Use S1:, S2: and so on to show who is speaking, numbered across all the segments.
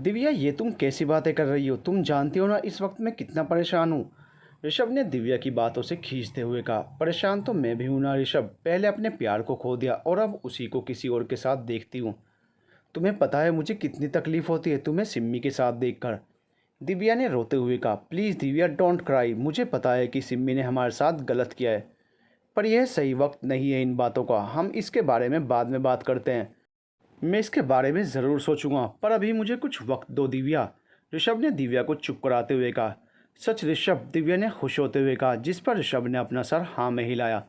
S1: दिव्या, ये तुम कैसी बातें कर रही हो? तुम जानती हो ना इस वक्त मैं कितना परेशान हूँ। ऋषभ ने दिव्या की बातों से खींचते हुए कहा। परेशान तो मैं भी हूं ना ऋषभ, पहले अपने प्यार को खो दिया और अब उसी को किसी और के साथ देखती हूँ। तुम्हें पता है मुझे कितनी तकलीफ होती है तुम्हें सिम्मी के साथ देखकर। दिव्या ने रोते हुए कहा। Please Divya, don't cry. मुझे पता है कि सिम्मी ने हमारे साथ गलत किया है, पर यह सही वक्त नहीं है इन बातों का। हम इसके बारे में बाद में बात करते हैं। मैं इसके बारे में ज़रूर सोचूंगा, पर अभी मुझे कुछ वक्त दो दिव्या। ऋषभ ने दिव्या को चुप कराते हुए कहा। सच ऋषभ, दिव्या ने खुश होते हुए कहा, जिस पर ऋषभ ने अपना सर हाँ में हिलाया।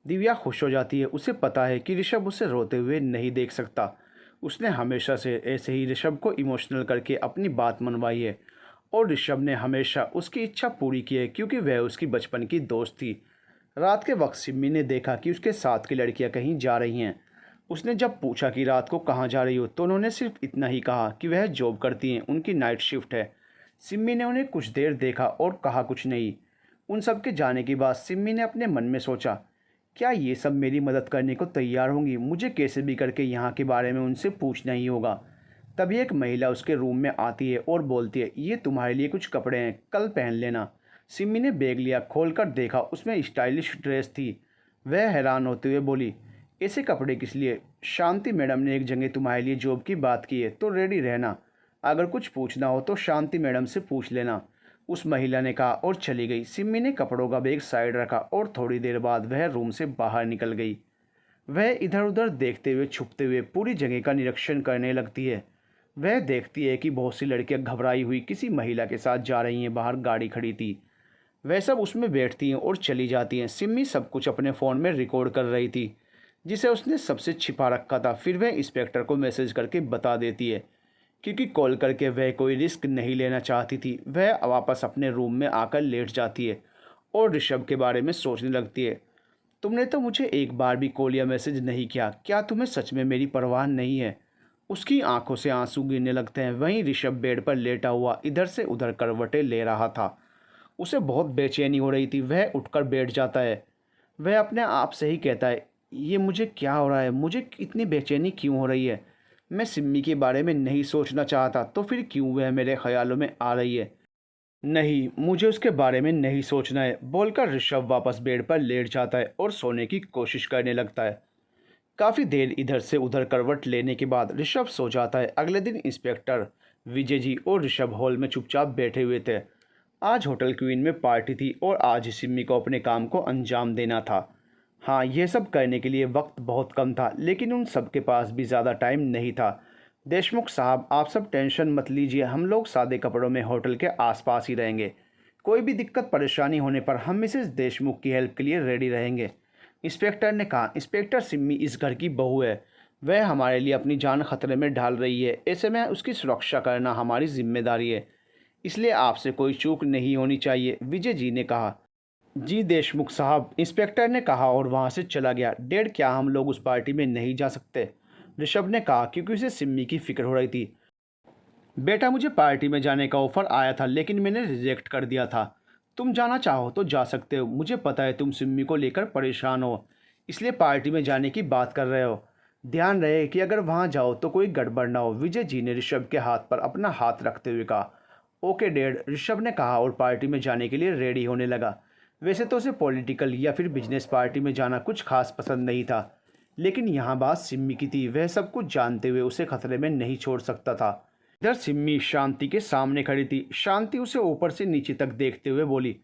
S1: दिव्या खुश हो जाती है। उसे पता है कि ऋषभ उसे रोते हुए नहीं देख सकता। उसने हमेशा से ऐसे ही ऋषभ को इमोशनल करके अपनी बात मनवाई है, और ऋषभ ने हमेशा उसकी इच्छा पूरी की है, क्योंकि वह उसकी बचपन की दोस्त थी। रात के वक्त सिम्मी ने देखा कि उसके साथ की लड़कियां कहीं जा रही हैं। उसने जब पूछा कि रात को कहाँ जा रही हो, तो उन्होंने सिर्फ इतना ही कहा कि वह जॉब करती हैं, उनकी नाइट शिफ्ट है। सिम्मी ने उन्हें कुछ देर देखा और कहा कुछ नहीं। उन सब के जाने के बाद सिम्मी ने अपने मन में सोचा, क्या ये सब मेरी मदद करने को तैयार होंगी? मुझे कैसे भी करके यहाँ के बारे में उनसे पूछना ही होगा। तभी एक महिला उसके रूम में आती है और बोलती है, ये तुम्हारे लिए कुछ कपड़े हैं, कल पहन लेना। सिम्मी ने बैग लिया, खोलकर देखा, उसमें स्टाइलिश ड्रेस थी। वह हैरान होते हुए बोली, ऐसे कपड़े किस लिए? शांति मैडम ने एक जगह तुम्हारे लिए जॉब की बात की है, तो रेडी रहना। अगर कुछ पूछना हो तो शांति मैडम से पूछ लेना, उस महिला ने कहा और चली गई। सिम्मी ने कपड़ों का बैग साइड रखा और थोड़ी देर बाद वह रूम से बाहर निकल गई। वह इधर उधर देखते हुए छुपते हुए पूरी जगह का निरीक्षण करने लगती है। वह देखती है कि बहुत सी लड़कियां घबराई हुई किसी महिला के साथ जा रही हैं। बाहर गाड़ी खड़ी थी, वह सब उसमें बैठती हैं और चली जाती हैं। सिम्मी सब कुछ अपने फ़ोन में रिकॉर्ड कर रही थी, जिसे उसने सबसे छिपा रखा था। फिर वह इंस्पेक्टर को मैसेज करके बता देती है, क्योंकि कॉल करके वह कोई रिस्क नहीं लेना चाहती थी। वह वापस अपने रूम में आकर लेट जाती है और ऋषभ के बारे में सोचने लगती है। तुमने तो मुझे एक बार भी कॉल या मैसेज नहीं किया, क्या तुम्हें सच में मेरी परवाह नहीं है? उसकी आंखों से आंसू गिरने लगते हैं। वहीं ऋषभ बेड पर लेटा हुआ इधर से उधर करवटें ले रहा था। उसे बहुत बेचैनी हो रही थी। वह उठकर बैठ जाता है। वह अपने आप से ही कहता है, ये मुझे क्या हो रहा है? मुझे इतनी बेचैनी क्यों हो रही है? मैं सिम्मी के बारे में नहीं सोचना चाहता, तो फिर क्यों वह मेरे ख्यालों में आ रही है? नहीं, मुझे उसके बारे में नहीं सोचना है, बोलकर ऋषभ वापस बेड पर लेट जाता है और सोने की कोशिश करने लगता है। काफ़ी देर इधर से उधर करवट लेने के बाद ऋषभ सो जाता है। अगले दिन इंस्पेक्टर विजय जी और ऋषभ हॉल में चुपचाप बैठे हुए थे। आज होटल क्वीन में पार्टी थी और आज ही सिम्मी को अपने काम को अंजाम देना था। हाँ, यह सब करने के लिए वक्त बहुत कम था, लेकिन उन सब के पास भी ज़्यादा टाइम नहीं था। देशमुख साहब, आप सब टेंशन मत लीजिए, हम लोग सादे कपड़ों में होटल के आसपास ही रहेंगे। कोई भी दिक्कत परेशानी होने पर हम मिसेस देशमुख की हेल्प के लिए रेडी रहेंगे। इंस्पेक्टर ने कहा। इंस्पेक्टर, सिम्मी इस घर की बहू है। वह हमारे लिए अपनी जान खतरे में डाल रही है, ऐसे में उसकी सुरक्षा करना हमारी जिम्मेदारी है, इसलिए आपसे कोई चूक नहीं होनी चाहिए, विजय जी ने कहा। जी देशमुख साहब, इंस्पेक्टर ने कहा और वहां से चला गया। डैड, क्या हम लोग उस पार्टी में नहीं जा सकते? ऋषभ ने कहा, क्योंकि उसे सिम्मी की फिक्र हो रही थी। बेटा, मुझे पार्टी में जाने का ऑफ़र आया था, लेकिन मैंने रिजेक्ट कर दिया था। तुम जाना चाहो तो जा सकते हो। मुझे पता है तुम सिम्मी को लेकर परेशान हो, इसलिए पार्टी में जाने की बात कर रहे हो। ध्यान रहे कि अगर वहाँ जाओ तो कोई गड़बड़ ना हो, विजय जी ने ऋषभ के हाथ पर अपना हाथ रखते हुए कहा। ओके डैड, ऋषभ ने कहा और पार्टी में जाने के लिए रेडी होने लगा। वैसे तो उसे पॉलिटिकल या फिर बिजनेस पार्टी में जाना कुछ खास पसंद नहीं था, लेकिन यहाँ बात सिम्मी की थी। वह सब कुछ जानते हुए उसे खतरे में नहीं छोड़ सकता था। इधर सिम्मी शांति के सामने खड़ी थी। शांति उसे ऊपर से नीचे तक देखते हुए बोली,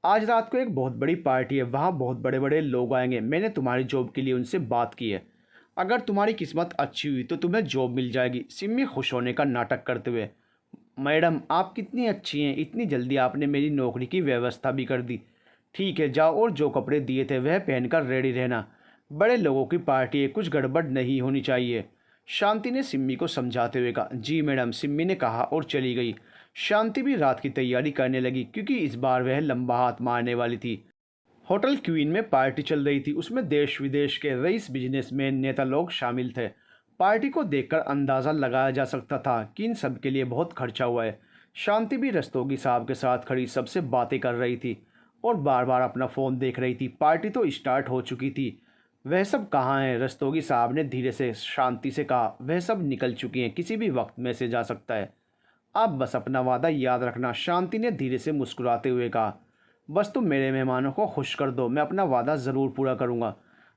S1: आज रात को एक बहुत बड़ी पार्टी है, वहाँ बहुत बड़े बड़े लोग आएंगे। मैंने तुम्हारी जॉब के लिए उनसे बात की है। अगर तुम्हारी किस्मत अच्छी हुई तो तुम्हें जॉब मिल जाएगी। सिम्मी खुश होने का नाटक करते हुए, मैडम आप कितनी अच्छी हैं, इतनी जल्दी आपने मेरी नौकरी की व्यवस्था भी कर दी। ठीक है, जाओ और जो कपड़े दिए थे वह पहनकर रेडी रहना। बड़े लोगों की पार्टी है, कुछ गड़बड़ नहीं होनी चाहिए। शांति ने सिम्मी को समझाते हुए कहा। जी मैडम, सिम्मी ने कहा और चली गई। शांति भी रात की तैयारी करने लगी, क्योंकि इस बार वह लंबा हाथ मारने वाली थी। होटल क्वीन में पार्टी चल रही थी। उसमें देश विदेश के रईस, बिजनेसमैन, नेता लोग शामिल थे। पार्टी को देखकर अंदाज़ा लगाया जा सकता था कि इन सब के लिए बहुत खर्चा हुआ है। शांति भी रस्तोगी साहब के साथ खड़ी सबसे बातें कर रही थी और बार बार अपना फ़ोन देख रही थी। पार्टी तो स्टार्ट हो चुकी थी। वह सब कहाँ हैं? रस्तोगी साहब ने धीरे से शांति से कहा। वह सब निकल चुकी हैं, किसी भी वक्त मैसेज आ सकता है। आप बस अपना वादा याद रखना, शांति ने धीरे से मुस्कुराते हुए कहा। बस तुम मेरे मेहमानों को खुश कर दो, मैं अपना वादा ज़रूर पूरा करूँगा,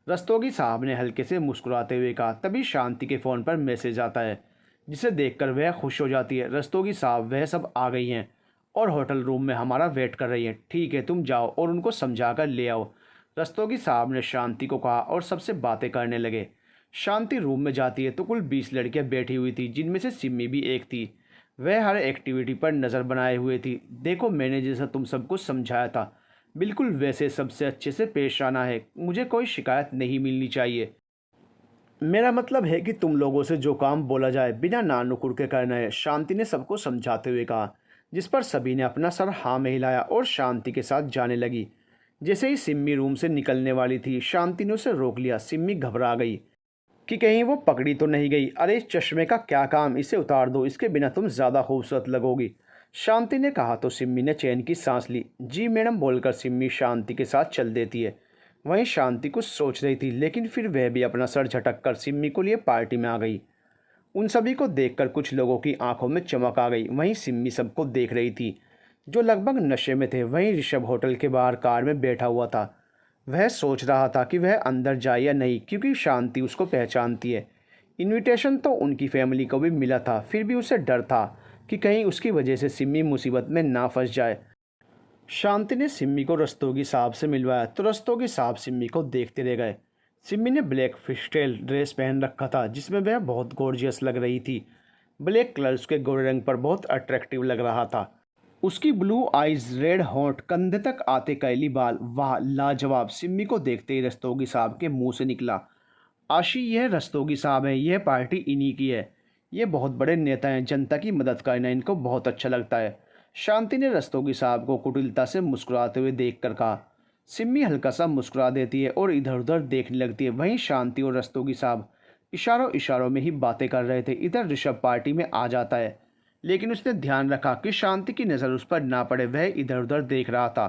S1: रस्तोगी साहब ने हल्के से मुस्कुराते हुए कहा। तभी शांति के फ़ोन पर मैसेज आता है, जिसे देखकर वह खुश हो जाती है। रस्तोगी साहब, वह सब आ गई हैं और होटल रूम में हमारा वेट कर रही हैं। ठीक है, तुम जाओ और उनको समझा कर ले आओ, रस्तोगी साहब ने शांति को कहा और सबसे बातें करने लगे। शांति रूम में जाती है तो कुल 20 लड़कियां बैठी हुई थी, जिनमें से सिम्मी भी एक थी। वह हर एक्टिविटी पर नज़र बनाए हुए थी। देखो, मैंने जैसा तुम सबको समझाया था, बिल्कुल वैसे सबसे अच्छे से पेश आना है, मुझे कोई शिकायत नहीं मिलनी चाहिए। मेरा मतलब है कि तुम लोगों से जो काम बोला जाए बिना नानुकुर के करना है, शांति ने सबको समझाते हुए कहा। जिस पर सभी ने अपना सर हाँ में हिलाया और शांति के साथ जाने लगी। जैसे ही सिम्मी रूम से निकलने वाली थी, शांति ने उसे रोक लिया। सिम्मी घबरा गई कि कहीं वो पकड़ी तो नहीं गई। अरे, इस चश्मे का क्या काम, इसे उतार दो, इसके बिना तुम ज़्यादा खूबसूरत लगोगी, शांति ने कहा। तो सिम्मी ने चैन की सांस ली। जी मैडम बोलकर सिम्मी शांति के साथ चल देती है। वहीं शांति कुछ सोच रही थी, लेकिन फिर वह भी अपना सर झटक कर सिम्मी को लिए पार्टी में आ गई। उन सभी को देखकर कुछ लोगों की आंखों में चमक आ गई। वहीं सिम्मी सबको देख रही थी, जो लगभग नशे में थे। वहीं ऋषभ होटल के बाहर कार में बैठा हुआ था। वह सोच रहा था कि वह अंदर जाए या नहीं, क्योंकि शांति उसको पहचानती है। इनविटेशन तो उनकी फैमिली को भी मिला था, फिर भी उसे डर था कि कहीं उसकी वजह से सिम्मी मुसीबत में ना फंस जाए। शांति ने सिम्मी को रस्तोगी साहब से मिलवाया तो रस्तोगी साहब सिम्मी को देखते रह गए। सिम्मी ने ब्लैक फिस्टेल ड्रेस पहन रखा था, जिसमें वह बहुत गॉर्जियस लग रही थी। ब्लैक कलर उसके गोरे रंग पर बहुत अट्रैक्टिव लग रहा था। उसकी ब्लू आइज, रेड हॉट, कंधे तक आते कैली बाल, वाह लाजवाब। सिम्मी को देखते ही रस्तोगी साहब के मुंह से निकला, आशी, यह रस्तोगी साहब हैं, यह पार्टी इन्हीं की है। ये बहुत बड़े नेता हैं, जनता की मदद करना इनको बहुत अच्छा लगता है। शांति ने रस्तोगी साहब को कुटिलता से मुस्कुराते हुए देख कर कहा। सिम्मी हल्का सा मुस्कुरा देती है और इधर उधर देखने लगती है। वहीं शांति और रस्तोगी साहब इशारों इशारों में ही बातें कर रहे थे। इधर ऋषभ पार्टी में आ जाता है, लेकिन उसने ध्यान रखा कि शांति की नज़र उस पर ना पड़े। वह इधर उधर देख रहा था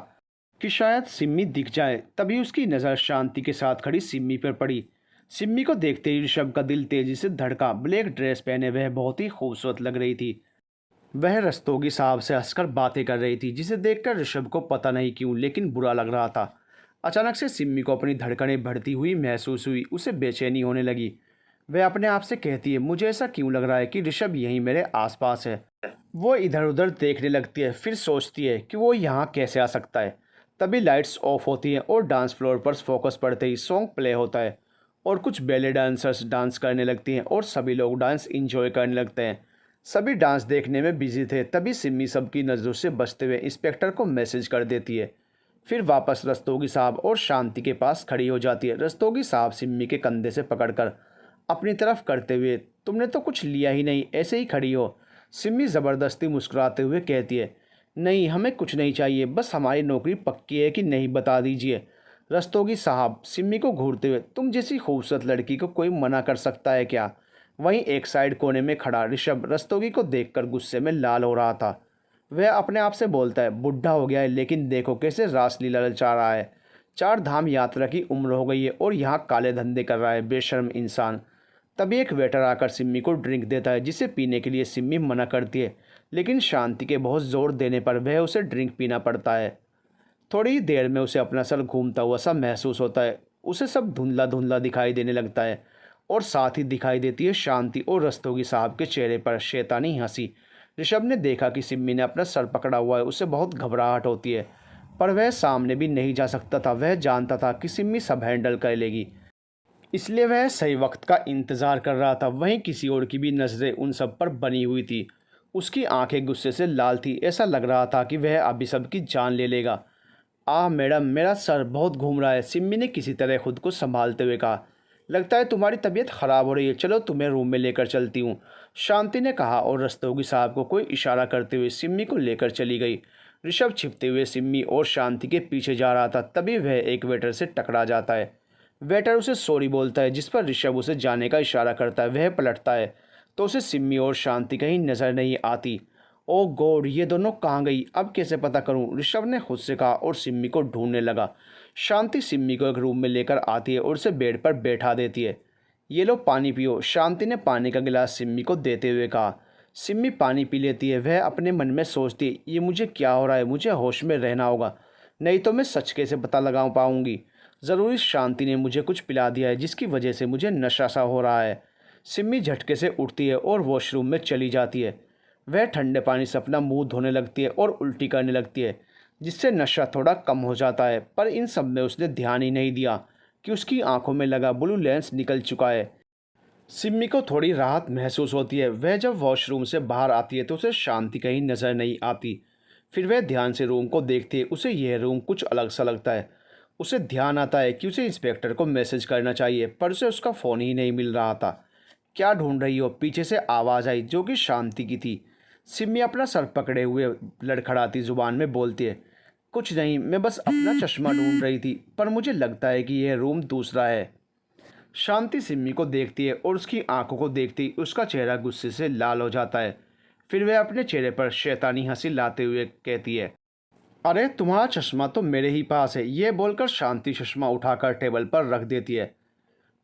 S1: कि शायद सिम्मी दिख जाए। तभी उसकी नज़र शांति के साथ खड़ी सिम्मी पर पड़ी। सिम्मी को देखते ही ऋषभ का दिल तेजी से धड़का। ब्लैक ड्रेस पहने वह बहुत ही खूबसूरत लग रही थी। वह रस्तोगी साहब से हंसकर बातें कर रही थी, जिसे देखकर ऋषभ को पता नहीं क्यों लेकिन बुरा लग रहा था। अचानक से सिम्मी को अपनी धड़कनें बढ़ती हुई महसूस हुई। उसे बेचैनी होने लगी। वह अपने आप से कहती है, मुझे ऐसा क्यों लग रहा है कि ऋषभ यहीं मेरे आसपास है। वो इधर उधर देखने लगती है, फिर सोचती है कि वो यहाँ कैसे आ सकता है। तभी लाइट्स ऑफ होती हैं और डांस फ्लोर पर फोकस पड़ते ही सॉन्ग प्ले होता है और कुछ बैले डांसर्स डांस करने लगती हैं और सभी लोग डांस इंजॉय करने लगते हैं। सभी डांस देखने में बिजी थे। तभी सिम्मी सबकी नज़रों से बचते हुए इंस्पेक्टर को मैसेज कर देती है। फिर वापस रस्तोगी साहब और शांति के पास खड़ी हो जाती है। रस्तोगी साहब सिम्मी के कंधे से पकड़कर अपनी तरफ करते हुए, तुमने तो कुछ लिया ही नहीं, ऐसे ही खड़ी हो। सिम्मी ज़बरदस्ती मुस्कुराते हुए कहती है, नहीं, हमें कुछ नहीं चाहिए, बस हमारी नौकरी पक्की है कि नहीं बता दीजिए। रस्तोगी साहब सिम्मी को घूरते हुए, तुम जैसी खूबसूरत लड़की को कोई मना कर सकता है क्या। वहीं एक साइड कोने में खड़ा ऋषभ रस्तोगी को देखकर गुस्से में लाल हो रहा था। वह अपने आप से बोलता है, बुढ़ा हो गया है, लेकिन देखो कैसे रासलीला रचा रहा है। 4 धाम यात्रा की उम्र हो गई है और यहाँ काले धंधे कर रहा है, बेशर्म इंसान। तभी एक वेटर आकर सिम्मी को ड्रिंक देता है, जिसे पीने के लिए सिम्मी मना करती है, लेकिन शांति के बहुत ज़ोर देने पर वह उसे ड्रिंक पीना पड़ता है। थोड़ी ही देर में उसे अपना सर घूमता हुआ सा महसूस होता है। उसे सब धुंधला धुंधला दिखाई देने लगता है और साथ ही दिखाई देती है शांति और रस्तोगी साहब के चेहरे पर शैतानी हंसी। ऋषभ ने देखा कि सिम्मी ने अपना सर पकड़ा हुआ है। उसे बहुत घबराहट होती है, पर वह सामने भी नहीं जा सकता था। वह जानता था कि सिम्मी सब हैंडल कर लेगी, इसलिए वह सही वक्त का इंतज़ार कर रहा था। वहीं किसी और की भी नज़रें उन सब पर बनी हुई थी। उसकी आंखें गुस्से से लाल थी। ऐसा लग रहा था कि वह अभी सबकी जान ले लेगा। मैडम, मेरा सर बहुत घूम रहा है, सिम्मी ने किसी तरह खुद को संभालते हुए कहा। लगता है तुम्हारी तबीयत ख़राब हो रही है, चलो तुम्हें रूम में लेकर चलती हूँ, शांति ने कहा और रस्तोगी साहब को कोई इशारा करते हुए सिम्मी को लेकर चली गई। ऋषभ छिपते हुए सिम्मी और शांति के पीछे जा रहा था। तभी वह एक वेटर से टकरा जाता है। वेटर उसे सॉरी बोलता है, जिस पर ऋषभ उसे जाने का इशारा करता है। वह पलटता है तो उसे सिम्मी और शांति कहीं नज़र नहीं आती। ओ गॉड, ये दोनों कहाँ गई, अब कैसे पता करूं, ऋषभ ने खुद से कहा और सिम्मी को ढूंढने लगा। शांति सिम्मी को एक रूम में लेकर आती है और उसे बेड पर बैठा देती है। ये लो पानी पियो, शांति ने पानी का गिलास सिम्मी को देते हुए कहा। सिम्मी पानी पी लेती है। वह अपने मन में सोचती है, ये मुझे क्या हो रहा है, मुझे होश में रहना होगा, नहीं तो मैं सच कैसे पता लगा पाऊंगी। ज़रूर इस शांति ने मुझे कुछ पिला दिया है जिसकी वजह से मुझे नशा सा हो रहा है। सिम्मी झटके से उठती है और वॉशरूम में चली जाती है। वह ठंडे पानी से अपना मुंह धोने लगती है और उल्टी करने लगती है, जिससे नशा थोड़ा कम हो जाता है। पर इन सब में उसने ध्यान ही नहीं दिया कि उसकी आंखों में लगा ब्लू लेंस निकल चुका है। सिम्मी को थोड़ी राहत महसूस होती है। वह जब वॉशरूम से बाहर आती है तो उसे शांति कहीं नज़र नहीं आती। फिर वह ध्यान से रूम को देखती है। उसे यह रूम कुछ अलग सा लगता है। उसे ध्यान आता है कि उसे इंस्पेक्टर को मैसेज करना चाहिए, पर उसे उसका फ़ोन ही नहीं मिल रहा था। क्या ढूंढ रही हो? पीछे से आवाज़ आई जो कि शांति की थी। सिम्मी अपना सर पकड़े हुए लड़खड़ाती ज़ुबान में बोलती है, कुछ नहीं, मैं बस अपना चश्मा ढूंढ रही थी, पर मुझे लगता है कि यह रूम दूसरा है। शांति सिम्मी को देखती है और उसकी आंखों को देखते ही उसका चेहरा गुस्से से लाल हो जाता है। फिर वह अपने चेहरे पर शैतानी हंसी लाते हुए कहती है, अरे तुम्हारा चश्मा तो मेरे ही पास है। ये बोलकर शांति चश्मा उठाकर टेबल पर रख देती है।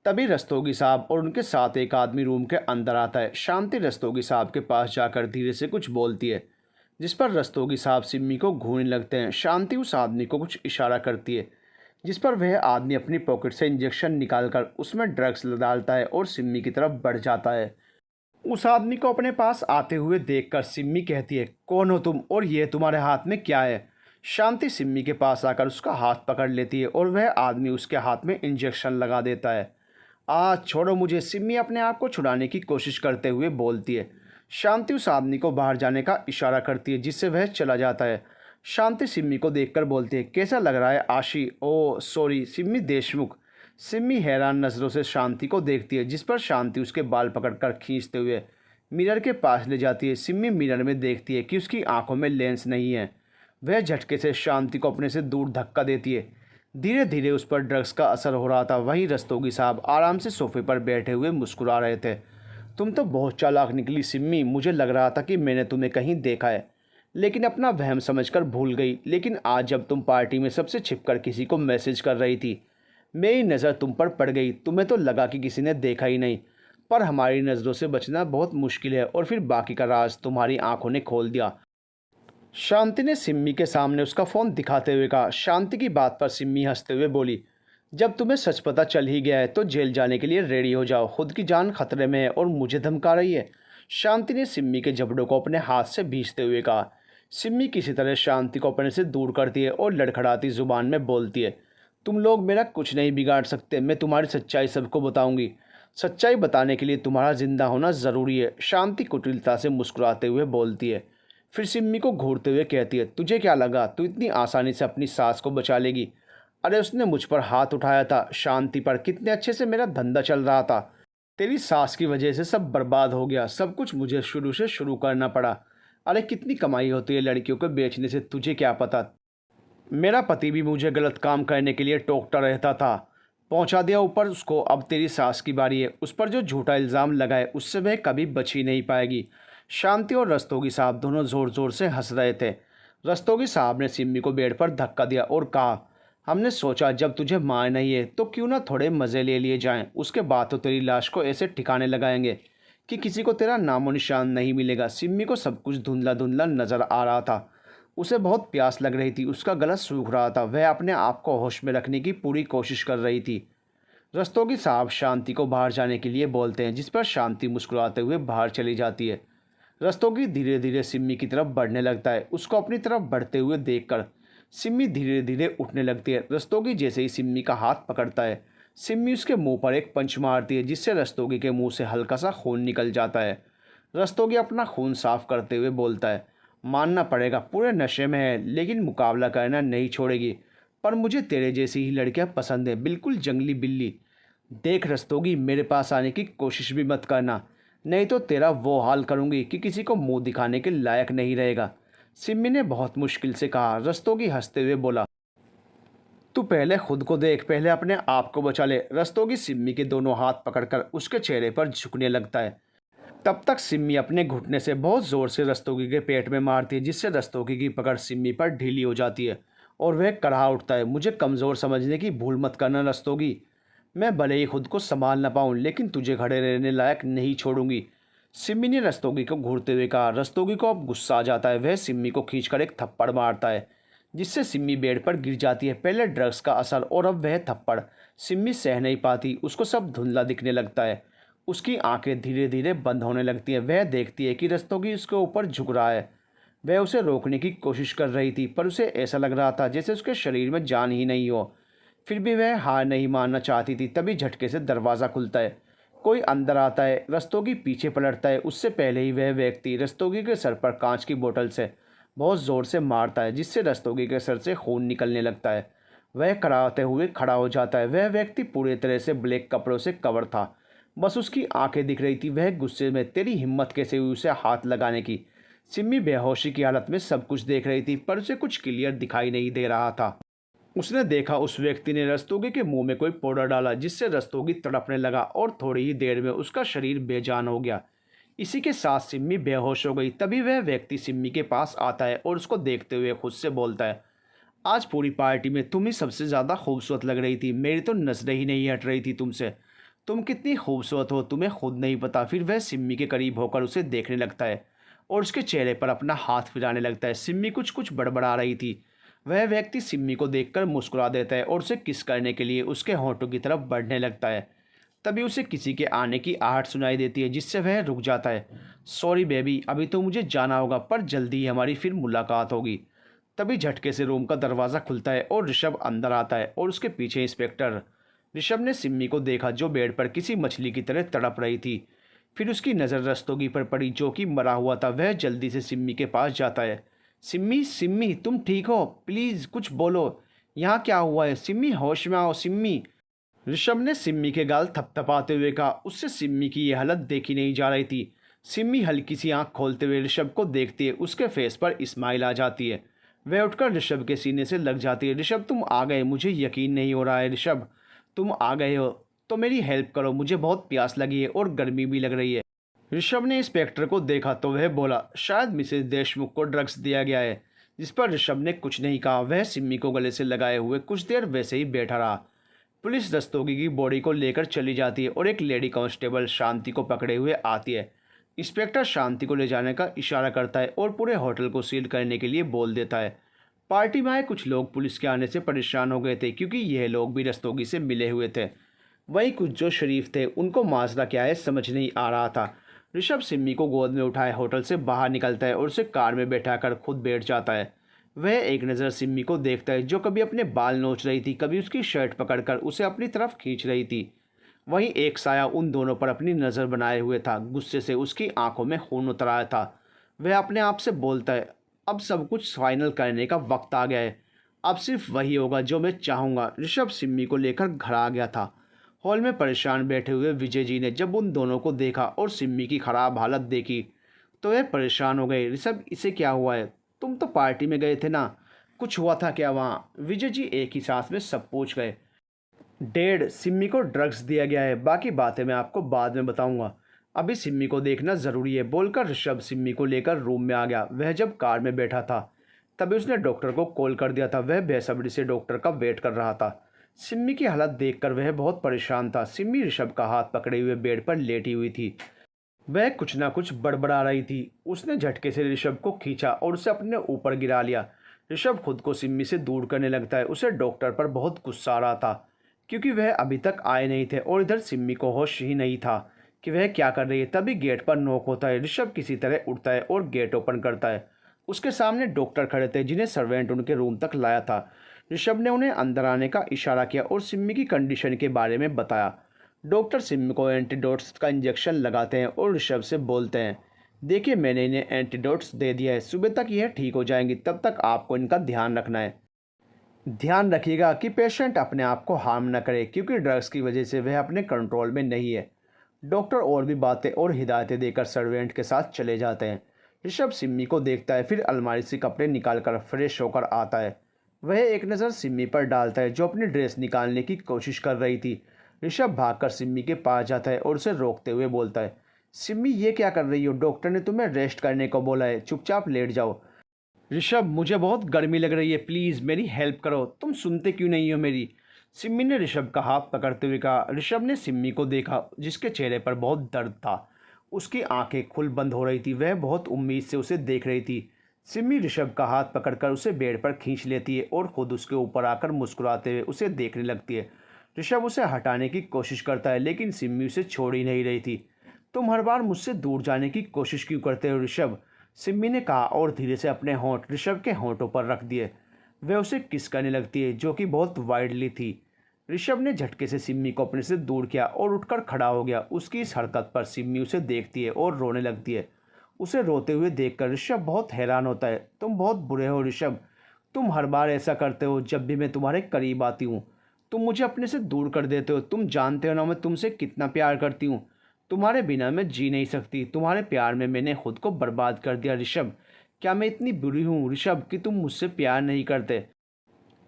S1: तभी रस्तोगी साहब और उनके साथ एक आदमी रूम के अंदर आता है। शांति रस्तोगी साहब के पास जाकर धीरे से कुछ बोलती है, जिस पर रस्तोगी साहब सिम्मी को घूरने लगते हैं। शांति उस आदमी को कुछ इशारा करती है, जिस पर वह आदमी अपनी पॉकेट से इंजेक्शन निकालकर उसमें ड्रग्स डालता है और सिम्मी की तरफ बढ़ जाता है। उस आदमी को अपने पास आते हुए देखकर सिम्मी कहती है, कौन हो तुम और ये तुम्हारे हाथ में क्या है? शांति सिम्मी के पास आकर उसका हाथ पकड़ लेती है और वह आदमी उसके हाथ में इंजेक्शन लगा देता है। छोड़ो मुझे, सिम्मी अपने आप को छुड़ाने की कोशिश करते हुए बोलती है। शांति उस आदमी को बाहर जाने का इशारा करती है, जिससे वह चला जाता है। शांति सिम्मी को देखकर बोलती है, कैसा लग रहा है आशी? ओ सॉरी, सिम्मी देशमुख। सिम्मी हैरान नज़रों से शांति को देखती है, जिस पर शांति उसके बाल पकड़कर खींचते हुए मिरर के पास ले जाती है। सिम्मी मिरर में देखती है कि उसकी आंखों में लेंस नहीं है। वह झटके से शांति को अपने से दूर धक्का देती है। धीरे धीरे उस पर ड्रग्स का असर हो रहा था। वहीं रस्तोगी साहब आराम से सोफे पर बैठे हुए मुस्कुरा रहे थे। तुम तो बहुत चालाक निकली सिम्मी, मुझे लग रहा था कि मैंने तुम्हें कहीं देखा है, लेकिन अपना वहम समझकर भूल गई। लेकिन आज जब तुम पार्टी में सबसे छिपकर किसी को मैसेज कर रही थी, मेरी नज़र तुम पर पड़ गई। तुम्हें तो लगा कि किसी ने देखा ही नहीं, पर हमारी नज़रों से बचना बहुत मुश्किल है, और फिर बाकी का राज तुम्हारी आंखों ने खोल दिया। शांति ने सिम्मी के सामने उसका फ़ोन दिखाते हुए कहा। शांति की बात पर सिम्मी हंसते हुए बोली, जब तुम्हें सच पता चल ही गया है तो जेल जाने के लिए रेडी हो जाओ। खुद की जान खतरे में है और मुझे धमका रही है। शांति ने सिम्मी के जबड़ों को अपने हाथ से भींचते हुए कहा। सिम्मी किसी तरह शांति को अपने से दूर करती है और लड़खड़ाती जुबान में बोलती है, तुम लोग मेरा कुछ नहीं बिगाड़ सकते। मैं तुम्हारी सच्चाई सबको बताऊंगी। सच्चाई बताने के लिए तुम्हारा जिंदा होना ज़रूरी है। शांति कुटिलता से मुस्कुराते हुए बोलती है। फिर सिम्मी को घूरते हुए कहती है, तुझे क्या लगा तू इतनी आसानी से अपनी सास को बचा लेगी? अरे उसने मुझ पर हाथ उठाया था, शांति पर। कितने अच्छे से मेरा धंधा चल रहा था। तेरी सास की वजह से सब बर्बाद हो गया। सब कुछ मुझे शुरू से शुरू करना पड़ा। अरे कितनी कमाई होती है लड़कियों को बेचने से, तुझे क्या पता? मेरा पति भी मुझे गलत काम करने के लिए टोकता रहता था। पहुंचा दिया ऊपर उसको। अब तेरी सास की बारी है। उस पर जो झूठा इल्ज़ाम लगाए उससे वह कभी बच ही नहीं पाएगी। शांति और रस्तोगी साहब दोनों ज़ोर ज़ोर से हंस रहे थे। रस्तोगी साहब ने सिम्मी को बेड पर धक्का दिया और कहा, हमने सोचा जब तुझे मार नहीं है तो क्यों ना थोड़े मज़े ले लिए जाएं। उसके बाद तो तेरी लाश को ऐसे ठिकाने लगाएंगे कि किसी को तेरा नामो निशान नहीं मिलेगा। सिम्मी को सब कुछ धुंधला धुंधला नज़र आ रहा था। उसे बहुत प्यास लग रही थी। उसका गला सूख रहा था। वह अपने आप को होश में रखने की पूरी कोशिश कर रही थी। रस्तोगी साहब शांति को बाहर जाने के लिए बोलते हैं, जिस पर शांति मुस्कुराते हुए बाहर चली जाती है। रस्तोगी धीरे धीरे सिम्मी की तरफ बढ़ने लगता है। उसको अपनी तरफ बढ़ते हुए देखकर सिम्मी धीरे धीरे उठने लगती है। रस्तोगी जैसे ही सिम्मी का हाथ पकड़ता है, सिम्मी उसके मुंह पर एक पंच मारती है, जिससे रस्तोगी के मुंह से हल्का सा खून निकल जाता है। रस्तोगी अपना खून साफ करते हुए बोलता है, मानना पड़ेगा पूरे नशे में है, लेकिन मुकाबला करना नहीं छोड़ेगी। पर मुझे तेरे जैसी ही लड़कियां पसंद है, बिल्कुल जंगली बिल्ली। देख रस्तोगी, मेरे पास आने की कोशिश भी मत करना, नहीं तो तेरा वो हाल करूँगी कि किसी को मुंह दिखाने के लायक नहीं रहेगा। सिम्मी ने बहुत मुश्किल से कहा। रस्तोगी हंसते हुए बोला, तू पहले खुद को देख, पहले अपने आप को बचा ले। रस्तोगी सिम्मी के दोनों हाथ पकड़कर उसके चेहरे पर झुकने लगता है। तब तक सिम्मी अपने घुटने से बहुत ज़ोर से रस्तोगी के पेट में मारती है, जिससे रस्तोगी की पकड़ सिम्मी पर ढीली हो जाती है और वह कराह उठता है। मुझे कमज़ोर समझने की भूल मत करना रस्तोगी। मैं भले ही खुद को संभाल ना पाऊँ, लेकिन तुझे खड़े रहने लायक नहीं छोड़ूंगी। सिम्मी ने रस्तोगी को घूरते हुए कहा। रस्तोगी को अब गुस्सा आ जाता है। वह सिम्मी को खींचकर एक थप्पड़ मारता है जिससे सिम्मी बेड पर गिर जाती है। पहले ड्रग्स का असर और अब वह थप्पड़। सिम्मी सह नहीं पाती, उसको सब धुंधला दिखने लगता है। उसकी आंखें धीरे धीरे बंद होने लगती हैं। वह देखती है कि रस्तोगी उसके ऊपर झुक रहा है। वह उसे रोकने की कोशिश कर रही थी पर उसे ऐसा लग रहा था जैसे उसके शरीर में जान ही नहीं हो। फिर भी वह हार नहीं मानना चाहती थी। तभी झटके से दरवाज़ा खुलता है। कोई अंदर आता है। रस्तोगी पीछे पलटता है। उससे पहले ही वह व्यक्ति रस्तोगी के सर पर कांच की बोतल से बहुत ज़ोर से मारता है जिससे रस्तोगी के सर से खून निकलने लगता है। वह कराहते हुए खड़ा हो जाता है। वह व्यक्ति पूरी तरह से ब्लैक कपड़ों से कवर था, बस उसकी आंखें दिख रही थी। वह गुस्से में तेरी हिम्मत कैसे हुई उसे हाथ लगाने की। सिम्मी बेहोशी की हालत में सब कुछ देख रही थी पर उसे कुछ क्लियर दिखाई नहीं दे रहा था। उसने देखा उस व्यक्ति ने रस्तोगी के मुंह में कोई पाउडर डाला जिससे रस्तोगी तड़पने लगा और थोड़ी ही देर में उसका शरीर बेजान हो गया। इसी के साथ सिम्मी बेहोश हो गई। तभी वह व्यक्ति सिम्मी के पास आता है और उसको देखते हुए खुद से बोलता है, आज पूरी पार्टी में तुम ही सबसे ज़्यादा खूबसूरत लग रही थी। मेरी तो नजरें ही नहीं हट रही थी तुमसे। तुम कितनी खूबसूरत हो तुम्हें खुद नहीं पता। फिर वह सिम्मी के करीब होकर उसे देखने लगता है और उसके चेहरे पर अपना हाथ फिराने लगता है। सिम्मी कुछ कुछ बड़बड़ा रही थी। वह व्यक्ति सिम्मी को देखकर मुस्कुरा देता है और उसे किस करने के लिए उसके होंठों की तरफ बढ़ने लगता है। तभी उसे किसी के आने की आहट सुनाई देती है जिससे वह रुक जाता है। सॉरी बेबी, अभी तो मुझे जाना होगा पर जल्दी ही हमारी फिर मुलाकात होगी। तभी झटके से रूम का दरवाज़ा खुलता है और ऋषभ अंदर आता है और उसके पीछे इंस्पेक्टर। ऋषभ ने सिम्मी को देखा जो बेड पर किसी मछली की तरह तड़प रही थी। फिर उसकी नज़र रस्तोगी पर पड़ी जो कि मरा हुआ था। वह जल्दी से सिम्मी के पास जाता है। सिम्मी, सिम्मी तुम ठीक हो? प्लीज़ कुछ बोलो, यहाँ क्या हुआ है? सिम्मी होश में आओ सिम्मी। ऋषभ ने सिम्मी के गाल थपथपाते हुए कहा। उससे सिम्मी की यह हालत देखी नहीं जा रही थी। सिम्मी हल्की सी आंख खोलते हुए ऋषभ को देखती है। उसके फेस पर स्माइल आ जाती है। वह उठकर ऋषभ के सीने से लग जाती है। ऋषभ तुम आ गए, मुझे यकीन नहीं हो रहा है। ऋषभ तुम आ गए हो तो मेरी हेल्प करो, मुझे बहुत प्यास लगी है और गर्मी भी लग रही है। ऋषभ ने इंस्पेक्टर को देखा तो वह बोला, शायद मिसेज देशमुख को ड्रग्स दिया गया है। जिस पर ऋषभ ने कुछ नहीं कहा। वह सिम्मी को गले से लगाए हुए कुछ देर वैसे ही बैठा रहा। पुलिस रस्तोगी की बॉडी को लेकर चली जाती है और एक लेडी कांस्टेबल शांति को पकड़े हुए आती है। इंस्पेक्टर शांति को ले जाने का इशारा करता है और पूरे होटल को सील करने के लिए बोल देता है। पार्टी में आए कुछ लोग पुलिस के आने से परेशान हो गए थे क्योंकि यह लोग भी रस्तोगी से मिले हुए थे। वहीं कुछ जो शरीफ थे उनको माजरा क्या है समझ नहीं आ रहा था। ऋषभ सिम्मी को गोद में उठाए होटल से बाहर निकलता है और उसे कार में बैठाकर खुद बैठ जाता है। वह एक नज़र सिम्मी को देखता है जो कभी अपने बाल नोच रही थी, कभी उसकी शर्ट पकड़कर उसे अपनी तरफ खींच रही थी। वहीं एक साया उन दोनों पर अपनी नज़र बनाए हुए था। गुस्से से उसकी आंखों में खून उतर आया था। वह अपने आप से बोलता है, अब सब कुछ फाइनल करने का वक्त आ गया है। अब सिर्फ वही होगा जो मैं चाहूँगा। ऋषभ सिम्मी को लेकर घर आ गया था। हॉल में परेशान बैठे हुए विजय जी ने जब उन दोनों को देखा और सिम्मी की ख़राब हालत देखी तो वह परेशान हो गए। ऋषभ इसे क्या हुआ है? तुम तो पार्टी में गए थे ना, कुछ हुआ था क्या वहाँ? विजय जी एक ही सांस में सब पूछ गए। डैड, सिम्मी को ड्रग्स दिया गया है, बाकी बातें मैं आपको बाद में बताऊंगा, अभी सिम्मी को देखना ज़रूरी है, बोलकर ऋषभ सिम्मी को लेकर रूम में आ गया। वह जब कार में बैठा था तभी उसने डॉक्टर को कॉल कर दिया था। वह बेसब्री से डॉक्टर का वेट कर रहा था। सिम्मी की हालत देखकर वह बहुत परेशान था। सिम्मी ऋषभ का हाथ पकड़े हुए बेड पर लेटी हुई थी। वह कुछ ना कुछ बड़बड़ा रही थी। उसने झटके से ऋषभ को खींचा और उसे अपने ऊपर गिरा लिया। ऋषभ खुद को सिम्मी से दूर करने लगता है। उसे डॉक्टर पर बहुत गुस्सा आ रहा था क्योंकि वह अभी तक आए नहीं थे और इधर सिम्मी को होश ही नहीं था कि वह क्या कर रही है। तभी गेट पर नॉक होता है। ऋषभ किसी तरह उठता है और गेट ओपन करता है। उसके सामने डॉक्टर खड़े थे जिन्हें सर्वेंट उनके रूम तक लाया था। ऋषभ ने उन्हें अंदर आने का इशारा किया और सिम्मी की कंडीशन के बारे में बताया। डॉक्टर सिम्मी को एंटीडोट्स का इंजेक्शन लगाते हैं और ऋषभ से बोलते हैं, देखिए मैंने इन्हें एंटीडोट्स दे दिया है, सुबह तक यह ठीक हो जाएंगी, तब तक आपको इनका ध्यान रखना है। ध्यान रखिएगा कि पेशेंट अपने आप को हार्म न करे क्योंकि ड्रग्स की वजह से वह अपने कंट्रोल में नहीं है। डॉक्टर और भी बातें और हिदायतें देकर सर्वेंट के साथ चले जाते हैं। ऋषभ सिम्मी को देखता है, फिर अलमारी से कपड़े निकालकर फ्रेश होकर आता है। वह एक नज़र सिम्मी पर डालता है जो अपनी ड्रेस निकालने की कोशिश कर रही थी। ऋषभ भागकर सिम्मी के पास जाता है और उसे रोकते हुए बोलता है, सिम्मी ये क्या कर रही हो? डॉक्टर ने तुम्हें रेस्ट करने को बोला है, चुपचाप लेट जाओ। ऋषभ, मुझे बहुत गर्मी लग रही है, प्लीज़ मेरी हेल्प करो, तुम सुनते क्यों नहीं हो मेरी? सिम्मी ने ऋषभ का हाथ पकड़ते हुए कहा। ऋषभ ने सिम्मी को देखा जिसके चेहरे पर बहुत दर्द था। उसकी आंखें खुल बंद हो रही थी। वह बहुत उम्मीद से उसे देख रही थी। सिमी ऋषभ का हाथ पकड़कर उसे बेड पर खींच लेती है और खुद उसके ऊपर आकर मुस्कुराते हुए उसे देखने लगती है। ऋषभ उसे हटाने की कोशिश करता है लेकिन सिमी उसे छोड़ ही नहीं रही थी। तुम हर बार मुझसे दूर जाने की कोशिश क्यों करते हो ऋषभ? सिमी ने कहा और धीरे से अपने होंठ ऋषभ के होंठों पर रख दिए। वह उसे किस करने लगती है जो कि बहुत वाइडली थी। ऋषभ ने झटके से सिमी को अपने से दूर किया और उठकर खड़ा हो गया। उसकी इस हरकत पर सिमी उसे देखती है और रोने लगती है। उसे रोते हुए देखकर ऋषभ बहुत हैरान होता है। तुम बहुत बुरे हो ऋषभ। तुम हर बार ऐसा करते हो जब भी मैं तुम्हारे करीब आती हूँ। तुम मुझे अपने से दूर कर देते हो। तुम जानते हो ना मैं तुमसे कितना प्यार करती हूँ। तुम्हारे बिना मैं जी नहीं सकती। तुम्हारे प्यार में मैंने खुद को बर्बाद कर दिया ऋषभ। क्या मैं इतनी बुरी हूँ ऋषभ कि तुम मुझसे प्यार नहीं करते?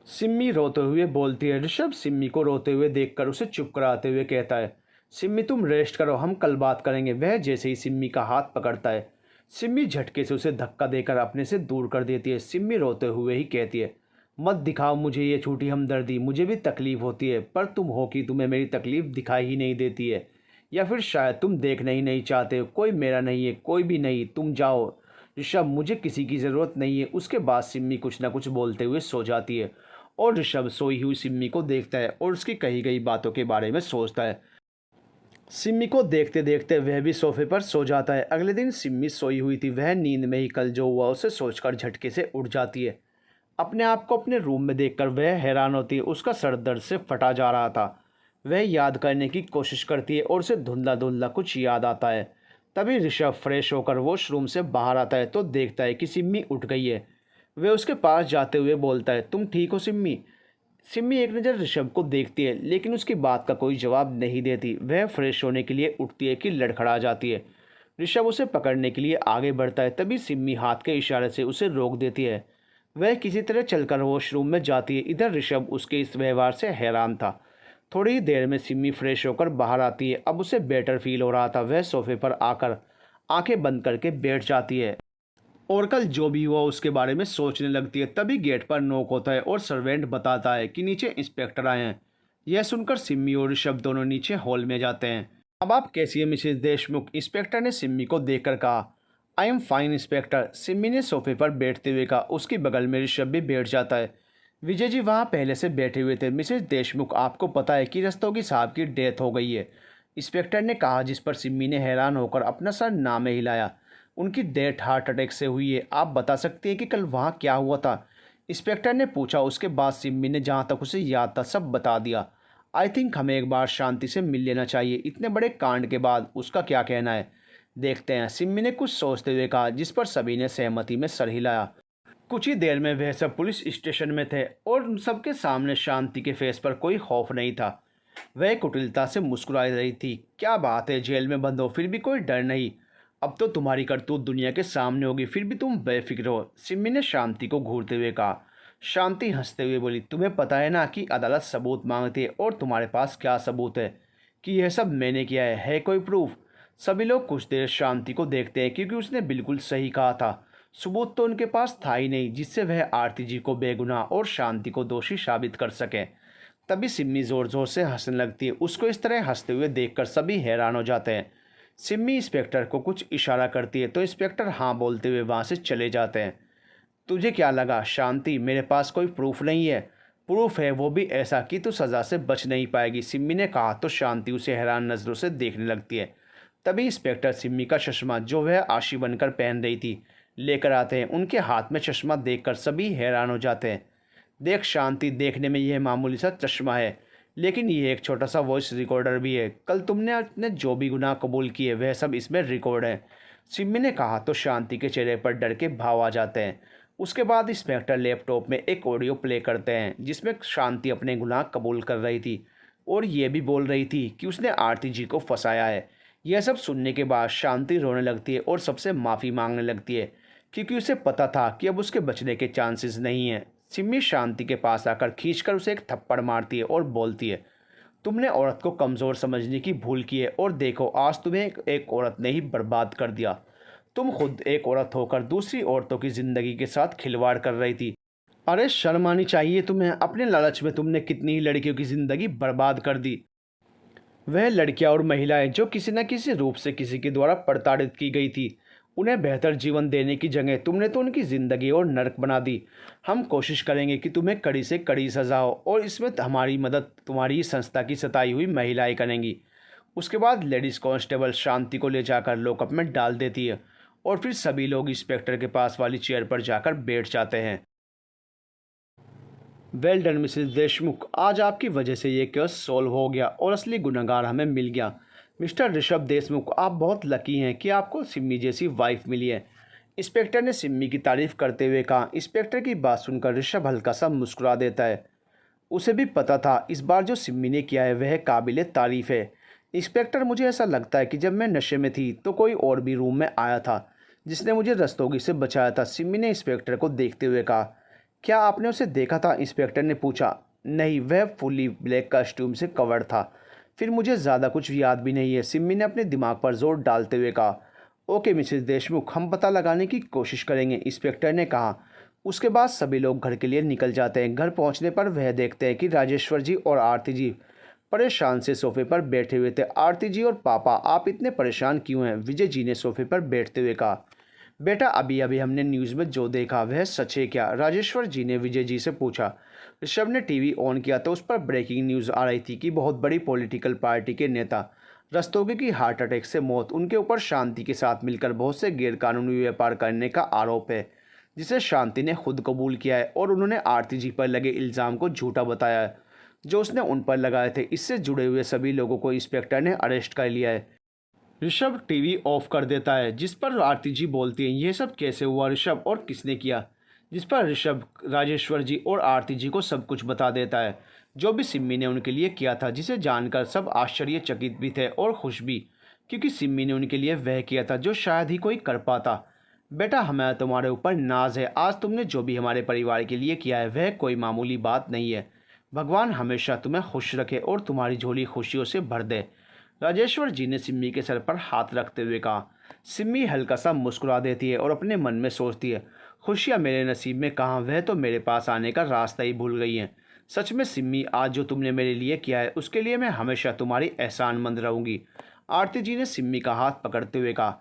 S1: सिम्मी रोते हुए बोलती है। ऋषभ सिम्मी को रोते हुए देखकर उसे चुप कराते हुए कहता है, सिम्मी तुम रेस्ट करो, हम कल बात करेंगे। वह जैसे ही सिम्मी का हाथ पकड़ता है, सिम्मी झटके से उसे धक्का देकर अपने से दूर कर देती है। सिम्मी रोते हुए ही कहती है, मत दिखाओ मुझे ये झूठी हमदर्दी। मुझे भी तकलीफ़ होती है पर तुम हो कि तुम्हें मेरी तकलीफ़ दिखाई ही नहीं देती है, या फिर शायद तुम देखना ही नहीं चाहते हो। कोई मेरा नहीं है, कोई भी नहीं। तुम जाओ ऋषभ, मुझे किसी की ज़रूरत नहीं है। उसके बाद सिम्मी कुछ ना कुछ बोलते हुए सो जाती है और ऋषभ सोई हुई सिम्मी को देखता है और उसकी कही गई बातों के बारे में सोचता है। सिम्मी को देखते देखते वह भी सोफे पर सो जाता है। अगले दिन सिम्मी सोई हुई थी। वह नींद में ही कल जो हुआ उसे सोचकर झटके से उठ जाती है। अपने आप को अपने रूम में देखकर वह हैरान होती है। उसका सर दर्द से फटा जा रहा था। वह याद करने की कोशिश करती है और उसे धुंधला धुंधला कुछ याद आता है। तभी ऋषभ फ्रेश होकर वॉशरूम से बाहर आता है तो देखता है कि सिम्मी उठ गई है। वह उसके पास जाते हुए बोलता है, तुम ठीक हो सिम्मी? सिम्मी एक नज़र ऋषभ को देखती है लेकिन उसकी बात का कोई जवाब नहीं देती। वह फ्रेश होने के लिए उठती है कि लड़खड़ा जाती है। ऋषभ उसे पकड़ने के लिए आगे बढ़ता है। तभी सिम्मी हाथ के इशारे से उसे रोक देती है। वह किसी तरह चलकर वॉशरूम में जाती है। इधर ऋषभ उसके इस व्यवहार से हैरान था। थोड़ी ही देर में सिम्मी फ्रेश होकर बाहर आती है। अब उसे बेटर फील हो रहा था। वह सोफे पर आकर आंखें बंद करके बैठ जाती है और कल जो भी हुआ उसके बारे में सोचने लगती है। तभी गेट पर नॉक होता है और सर्वेंट बताता है कि नीचे इंस्पेक्टर आए हैं। यह सुनकर सिम्मी और ऋषभ दोनों नीचे हॉल में जाते हैं। अब आप कैसी है मिसेज देशमुख? इंस्पेक्टर ने सिम्मी को देखकर कहा। I am fine inspector, Simmi ने सोफे पर बैठते हुए कहा। उसकी बगल में ऋषभ भी बैठ जाता है। विजय जी वहाँ पहले से बैठे हुए थे। मिसेज देशमुख, आपको पता है कि रस्तोगी साहब की डेथ हो गई है, इंस्पेक्टर ने कहा, जिस पर सिम्मी ने हैरान होकर अपना सर ना में हिलाया। उनकी डेथ हार्ट अटैक से हुई है। आप बता सकते हैं कि कल वहाँ क्या हुआ था? इंस्पेक्टर ने पूछा। उसके बाद सिम्मी ने जहाँ तक उसे याद था सब बता दिया। आई थिंक हमें एक बार शांति से मिल लेना चाहिए। इतने बड़े कांड के बाद उसका क्या कहना है देखते हैं, सिम्मी ने कुछ सोचते हुए कहा, जिस पर सभी ने सहमति में सर हिलाया। कुछ ही देर में वह सब पुलिस स्टेशन में थे और उन सबके सामने शांति के फेस पर कोई खौफ नहीं था। वह कुटिलता से मुस्कुरा रही थी। क्या बात है, जेल में बंद हो फिर भी कोई डर नहीं। अब तो तुम्हारी करतूत दुनिया के सामने होगी, फिर भी तुम बेफिक्र हो, सिम्मी ने शांति को घूरते हुए कहा। शांति हंसते हुए बोली, तुम्हें पता है ना कि अदालत सबूत मांगती है और तुम्हारे पास क्या सबूत है कि यह सब मैंने किया है कोई प्रूफ? सभी लोग कुछ देर शांति को देखते हैं क्योंकि उसने बिल्कुल सही कहा था। सबूत तो उनके पास था ही नहीं जिससे वह आरती जी को बेगुनाह और शांति को दोषी साबित कर सके। तभी सिम्मी ज़ोर ज़ोर से हंसने लगती है। उसको इस तरह हंसते हुए देखकर सभी हैरान हो जाते हैं। सिम्मी इंस्पेक्टर को कुछ इशारा करती है तो इंस्पेक्टर हाँ बोलते हुए वहाँ से चले जाते हैं। तुझे क्या लगा शांति, मेरे पास कोई प्रूफ नहीं है? प्रूफ है, वो भी ऐसा कि तू सज़ा से बच नहीं पाएगी, सिम्मी ने कहा तो शांति उसे हैरान नज़रों से देखने लगती है। तभी इंस्पेक्टर सिम्मी का चश्मा जो वह आशी बनकर पहन रही थी लेकर आते हैं। उनके हाथ में चश्मा देखकर सभी हैरान हो जाते हैं। देख शांति, देखने में यह मामूली सा चश्मा है लेकिन ये एक छोटा सा वॉइस रिकॉर्डर भी है। कल तुमने अपने जो भी गुनाह कबूल किए वह सब इसमें रिकॉर्ड है, सिम्मी ने कहा तो शांति के चेहरे पर डर के भाव आ जाते हैं। उसके बाद इंस्पेक्टर लैपटॉप में एक ऑडियो प्ले करते हैं जिसमें शांति अपने गुनाह कबूल कर रही थी और ये भी बोल रही थी कि उसने आरती जी को फंसाया है। यह सब सुनने के बाद शांति रोने लगती है और सबसे माफ़ी मांगने लगती है क्योंकि उसे पता था कि अब उसके बचने के चांसेस नहीं हैं। सिम्मी शांति के पास आकर खींचकर उसे एक थप्पड़ मारती है और बोलती है, तुमने औरत को कमज़ोर समझने की भूल की है और देखो आज तुम्हें एक औरत ने ही बर्बाद कर दिया। तुम खुद एक औरत होकर दूसरी औरतों की ज़िंदगी के साथ खिलवाड़ कर रही थी। अरे शर्म आनी चाहिए तुम्हें। अपने लालच में तुमने कितनी ही लड़कियों की ज़िंदगी बर्बाद कर दी। वह लड़कियां और महिलाएं जो किसी न किसी रूप से किसी के द्वारा प्रताड़ित की गई थी, उन्हें बेहतर जीवन देने की जगह तुमने तो उनकी ज़िंदगी और नरक बना दी। हम कोशिश करेंगे कि तुम्हें कड़ी से कड़ी सज़ा हो और इसमें हमारी मदद तुम्हारी ही संस्था की सताई हुई महिलाएं करेंगी। उसके बाद लेडीज़ कांस्टेबल शांति को ले जाकर लॉकअप में डाल देती है और फिर सभी लोग इंस्पेक्टर के पास वाली चेयर पर जाकर बैठ जाते हैं। वेल डन मिसेस देशमुख, आज आपकी वजह से ये केस सॉल्व हो गया और असली गुनहगार हमें मिल गया। मिस्टर ऋषभ देशमुख, आप बहुत लकी हैं कि आपको सिम्मी जैसी वाइफ मिली है। इंस्पेक्टर ने सिम्मी की तारीफ करते हुए कहा। इंस्पेक्टर की बात सुनकर ऋषभ हल्का सा मुस्कुरा देता है। उसे भी पता था इस बार जो सिम्मी ने किया है वह काबिल तारीफ़ है। इंस्पेक्टर, मुझे ऐसा लगता है कि जब मैं नशे में थी तो कोई और भी रूम में आया था जिसने मुझे रस्तोगी से बचाया था। सिम्मी ने इंस्पेक्टर को देखते हुए कहा। क्या आपने उसे देखा था? इंस्पेक्टर ने पूछा। नहीं, वह फुली ब्लैक कॉस्ट्यूम से कवर्ड था। फिर मुझे ज़्यादा कुछ याद भी नहीं है, सिम्मी ने अपने दिमाग पर जोर डालते हुए कहा। ओके मिसेस देशमुख, हम पता लगाने की कोशिश करेंगे, इंस्पेक्टर ने कहा। उसके बाद सभी लोग घर के लिए निकल जाते हैं। घर पहुंचने पर वह देखते हैं कि राजेश्वर जी और आरती जी परेशान से सोफे पर बैठे हुए थे। आरती जी और पापा, आप इतने परेशान क्यों हैं? विजय जी ने सोफे पर बैठते हुए कहा। बेटा, अभी अभी हमने न्यूज़ में जो देखा वह सच है क्या? राजेश्वर जी ने विजय जी से पूछा। ऋषभ ने टीवी ऑन किया तो उस पर ब्रेकिंग न्यूज़ आ रही थी कि बहुत बड़ी पॉलिटिकल पार्टी के नेता रस्तोगी की हार्ट अटैक से मौत। उनके ऊपर शांति के साथ मिलकर बहुत से गैरकानूनी व्यापार करने का आरोप है, जिसे शांति ने खुद कबूल किया है और उन्होंने आरती जी पर लगे इल्ज़ाम को झूठा बताया है जो उसने उन पर लगाए थे। इससे जुड़े हुए सभी लोगों को इंस्पेक्टर ने अरेस्ट कर लिया है। ऋषभ टीवी ऑफ कर देता है, जिस पर आरती जी बोलती हैं, यह सब कैसे हुआ ऋषभ और किसने किया? जिस पर ऋषभ राजेश्वर जी और आरती जी को सब कुछ बता देता है, जो भी सिम्मी ने उनके लिए किया था, जिसे जानकर सब आश्चर्यचकित भी थे और खुश भी, क्योंकि सिम्मी ने उनके लिए वह किया था जो शायद ही कोई कर पाता। बेटा, हमें तुम्हारे ऊपर नाज है। आज तुमने जो भी हमारे परिवार के लिए किया है वह कोई मामूली बात नहीं है। भगवान हमेशा तुम्हें खुश रखे और तुम्हारी झोली खुशियों से भर दे। राजेश्वर जी ने सिम्मी के सर पर हाथ रखते हुए कहा। सिम्मी हल्का सा मुस्कुरा देती है और अपने मन में सोचती है, खुशियाँ मेरे नसीब में कहाँ, वह तो मेरे पास आने का रास्ता ही भूल गई हैं। सच में सिम्मी, आज जो तुमने मेरे लिए किया है उसके लिए मैं हमेशा तुम्हारी एहसानमंद रहूँगी। आरती जी ने सिम्मी का हाथ पकड़ते हुए कहा।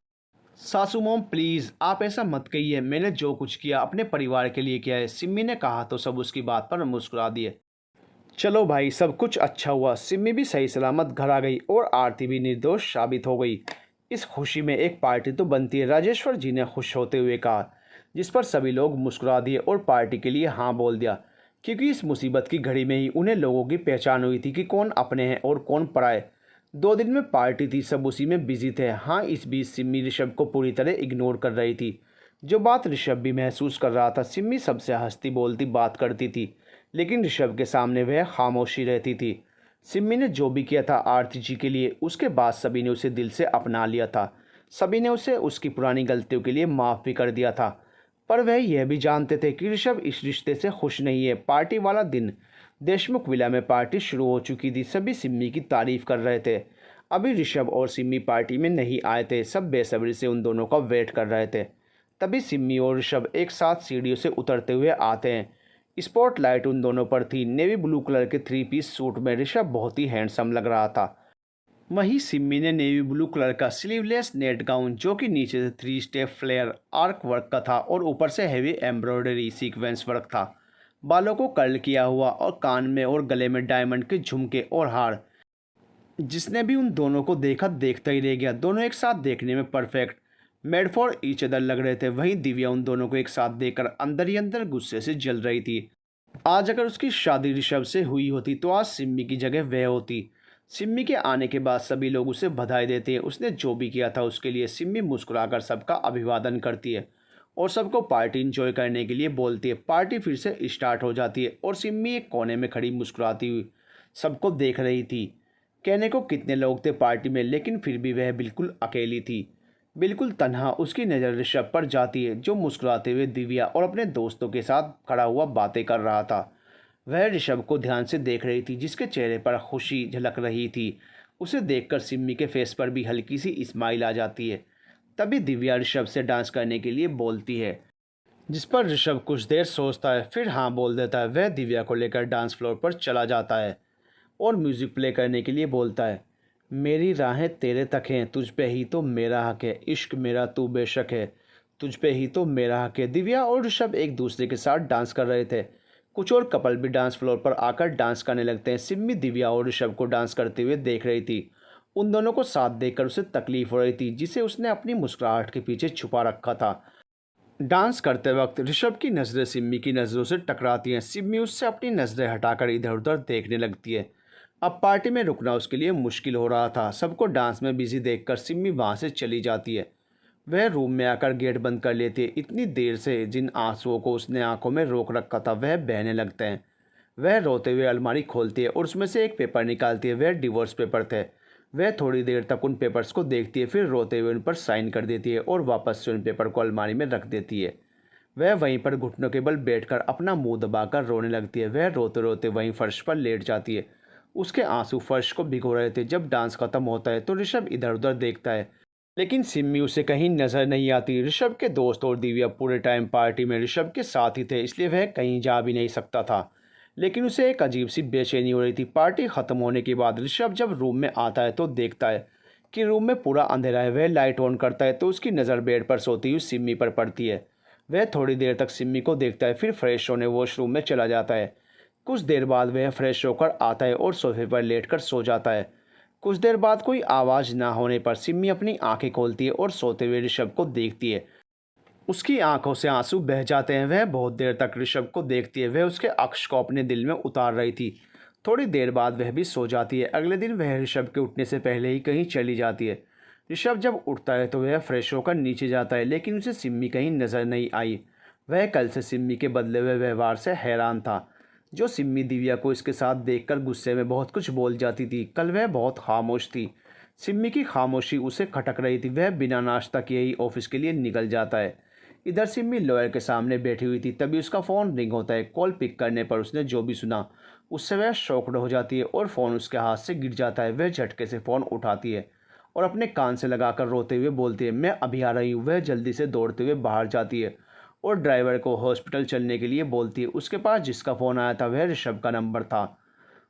S1: सासू मोम प्लीज़, आप ऐसा मत कहिए। मैंने जो कुछ किया अपने परिवार के लिए किया है, सिम्मी ने कहा तो सब उसकी बात पर मुस्कुरा दिए। चलो भाई, सब कुछ अच्छा हुआ। सिम्मी भी सही सलामत घर आ गई और आरती भी निर्दोष साबित हो गई। इस खुशी में एक पार्टी तो बनती है, राजेश्वर जी ने खुश होते हुए कहा, जिस पर सभी लोग मुस्कुरा दिए और पार्टी के लिए हाँ बोल दिया, क्योंकि इस मुसीबत की घड़ी में ही उन्हें लोगों की पहचान हुई थी कि कौन अपने हैं और कौन पराए। 2 दिन में पार्टी थी, सब उसी में बिजी थे। हाँ, इस बीच सिम्मी ऋषभ को पूरी तरह इग्नोर कर रही थी, जो बात ऋषभ भी महसूस कर रहा था। सिम्मी सबसे हंसती बोलती बात करती थी, लेकिन ऋषभ के सामने वह खामोशी रहती थी। सिम्मी ने जो भी किया था आरती जी के लिए, उसके बाद सभी ने उसे दिल से अपना लिया था। सभी ने उसे उसकी पुरानी गलतियों के लिए माफ़ भी कर दिया था। पर वह यह भी जानते थे कि ऋषभ इस रिश्ते से खुश नहीं है। पार्टी वाला दिन देशमुख विला में पार्टी शुरू हो चुकी थी। सभी सिम्मी की तारीफ कर रहे थे। अभी ऋषभ और सिम्मी पार्टी में नहीं आए थे। सब बेसब्री से उन दोनों का वेट कर रहे थे। तभी सिम्मी और ऋषभ एक साथ सीढ़ियों से उतरते हुए आते हैं। स्पॉटलाइट उन दोनों पर थी। नेवी ब्लू कलर के 3 पीस सूट में ऋषभ बहुत ही हैंडसम लग रहा था। वहीं सिम्मी ने नेवी ब्लू कलर का स्लीवलेस नेट गाउन, जो कि नीचे से 3 स्टेप फ्लेयर आर्क वर्क का था और ऊपर से हैवी एम्ब्रॉयडरी सीक्वेंस वर्क था। बालों को कर्ल किया हुआ और कान में और गले में डायमंड के झुमके और हार। जिसने भी उन दोनों को देखा देखता ही रह गया। दोनों एक साथ देखने में perfect made for each other लग रहे थे। वहीं दिव्या उन दोनों को एक साथ देखकर अंदर ही अंदर गुस्से से जल रही थी। आज अगर उसकी शादी ऋषभ से हुई होती तो आज सिम्मी की जगह वह होती। सिम्मी के आने के बाद सभी लोग उसे बधाई देते हैं। उसने जो भी किया था उसके लिए। सिम्मी मुस्कुराकर सबका अभिवादन करती है और सबको पार्टी इंजॉय करने के लिए बोलती है। पार्टी फिर से स्टार्ट हो जाती है और सिम्मी एक कोने में खड़ी मुस्कुराती हुई सबको देख रही थी। कहने को कितने लोग थे पार्टी में, लेकिन फिर भी वह बिल्कुल अकेली थी, बिल्कुल तन्हा। उसकी नज़र ऋषभ पर जाती है, जो मुस्कुराते हुए दिव्या और अपने दोस्तों के साथ खड़ा हुआ बातें कर रहा था। वह ऋषभ को ध्यान से देख रही थी, जिसके चेहरे पर खुशी झलक रही थी। उसे देखकर सिम्मी के फेस पर भी हल्की सी स्माइल आ जाती है। तभी दिव्या ऋषभ से डांस करने के लिए बोलती है, जिस पर ऋषभ कुछ देर सोचता है, फिर हाँ बोल देता है। वह दिव्या को लेकर डांस फ्लोर पर चला जाता है और म्यूज़िक प्ले करने के लिए बोलता है। मेरी राहें तेरे तक हैं, तुझ पे ही तो मेरा हक है, इश्क मेरा तू बेशक है, तुझ पे ही तो मेरा हक है। दिव्या और ऋषभ एक दूसरे के साथ डांस कर रहे थे। कुछ और कपल भी डांस फ्लोर पर आकर डांस करने लगते हैं। सिम्मी दिव्या और ऋषभ को डांस करते हुए देख रही थी। उन दोनों को साथ देखकर उसे तकलीफ हो रही थी, जिसे उसने अपनी मुस्कुराहट के पीछे छुपा रखा था। डांस करते वक्त ऋषभ की नज़रें सिम्मी की नज़रों से टकराती हैं। सिम्मी उससे अपनी नज़रें हटाकर इधर उधर देखने लगती है। अब पार्टी में रुकना उसके लिए मुश्किल हो रहा था। सबको डांस में बिजी देखकर सिम्मी वहाँ से चली जाती है। वह रूम में आकर गेट बंद कर लेती है। इतनी देर से जिन आंसुओं को उसने आंखों में रोक रखा था वह बहने लगते हैं। वह रोते हुए अलमारी खोलती है और उसमें से एक पेपर निकालती है। वह डिवोर्स पेपर थे। वह थोड़ी देर तक उन पेपर्स को देखती है, फिर रोते हुए उन पर साइन कर देती है और वापस से उन पेपर को अलमारी में रख देती है। वह वहीं पर घुटनों के बल बैठकर अपना मुंह दबाकर रोने लगती है। वह रोते रोते वहीं फर्श पर लेट जाती है। उसके आंसू फर्श को भिगो रहे थे। जब डांस खत्म होता है तो ऋषभ इधर उधर देखता है, लेकिन सिम्मी उसे कहीं नजर नहीं आती। ऋषभ के दोस्त और दिव्या पूरे टाइम पार्टी में ऋषभ के साथ ही थे, इसलिए वह कहीं जा भी नहीं सकता था। लेकिन उसे एक अजीब सी बेचैनी हो रही थी। पार्टी खत्म होने के बाद ऋषभ जब रूम में आता है तो देखता है कि रूम में पूरा अंधेरा है। वह लाइट ऑन करता है तो उसकी नज़र बेड पर सोती हुई सिम्मी पर पड़ती है। वह थोड़ी देर तक सिम्मी को देखता है, फिर फ्रेश होने वॉशरूम में चला जाता है। कुछ देर बाद वह फ्रेश होकर आता है और सोफे पर लेटकर सो जाता है। कुछ देर बाद कोई आवाज़ ना होने पर सिम्मी अपनी आंखें खोलती है और सोते हुए ऋषभ को देखती है। उसकी आंखों से आंसू बह जाते हैं। वह बहुत देर तक ऋषभ को देखती है। वह उसके अक्ष को अपने दिल में उतार रही थी। थोड़ी देर बाद वह भी सो जाती है। अगले दिन वह ऋषभ के उठने से पहले ही कहीं चली जाती है। ऋषभ जब उठता है तो वह फ्रेश होकर नीचे जाता है, लेकिन उसे सिम्मी कहीं नजर नहीं आई। वह कल से सिम्मी के बदले हुए व्यवहार से हैरान था। जो सिम्मी दिव्या को इसके साथ देखकर गुस्से में बहुत कुछ बोल जाती थी, कल वह बहुत खामोश थी। सिम्मी की खामोशी उसे खटक रही थी। वह बिना नाश्ता किए ही ऑफिस के लिए निकल जाता है। इधर सिम्मी लॉयर के सामने बैठी हुई थी, तभी उसका फ़ोन रिंग होता है। कॉल पिक करने पर उसने जो भी सुना उससे वह शॉक्ड हो जाती है और फ़ोन उसके हाथ से गिर जाता है। वह झटके से फ़ोन उठाती है और अपने कान से लगाकर रोते हुए बोलती है, मैं अभी आ रही हूँ। वह जल्दी से दौड़ते हुए बाहर जाती है और ड्राइवर को हॉस्पिटल चलने के लिए बोलती है। उसके पास जिसका फ़ोन आया था वह ऋषभ का नंबर था।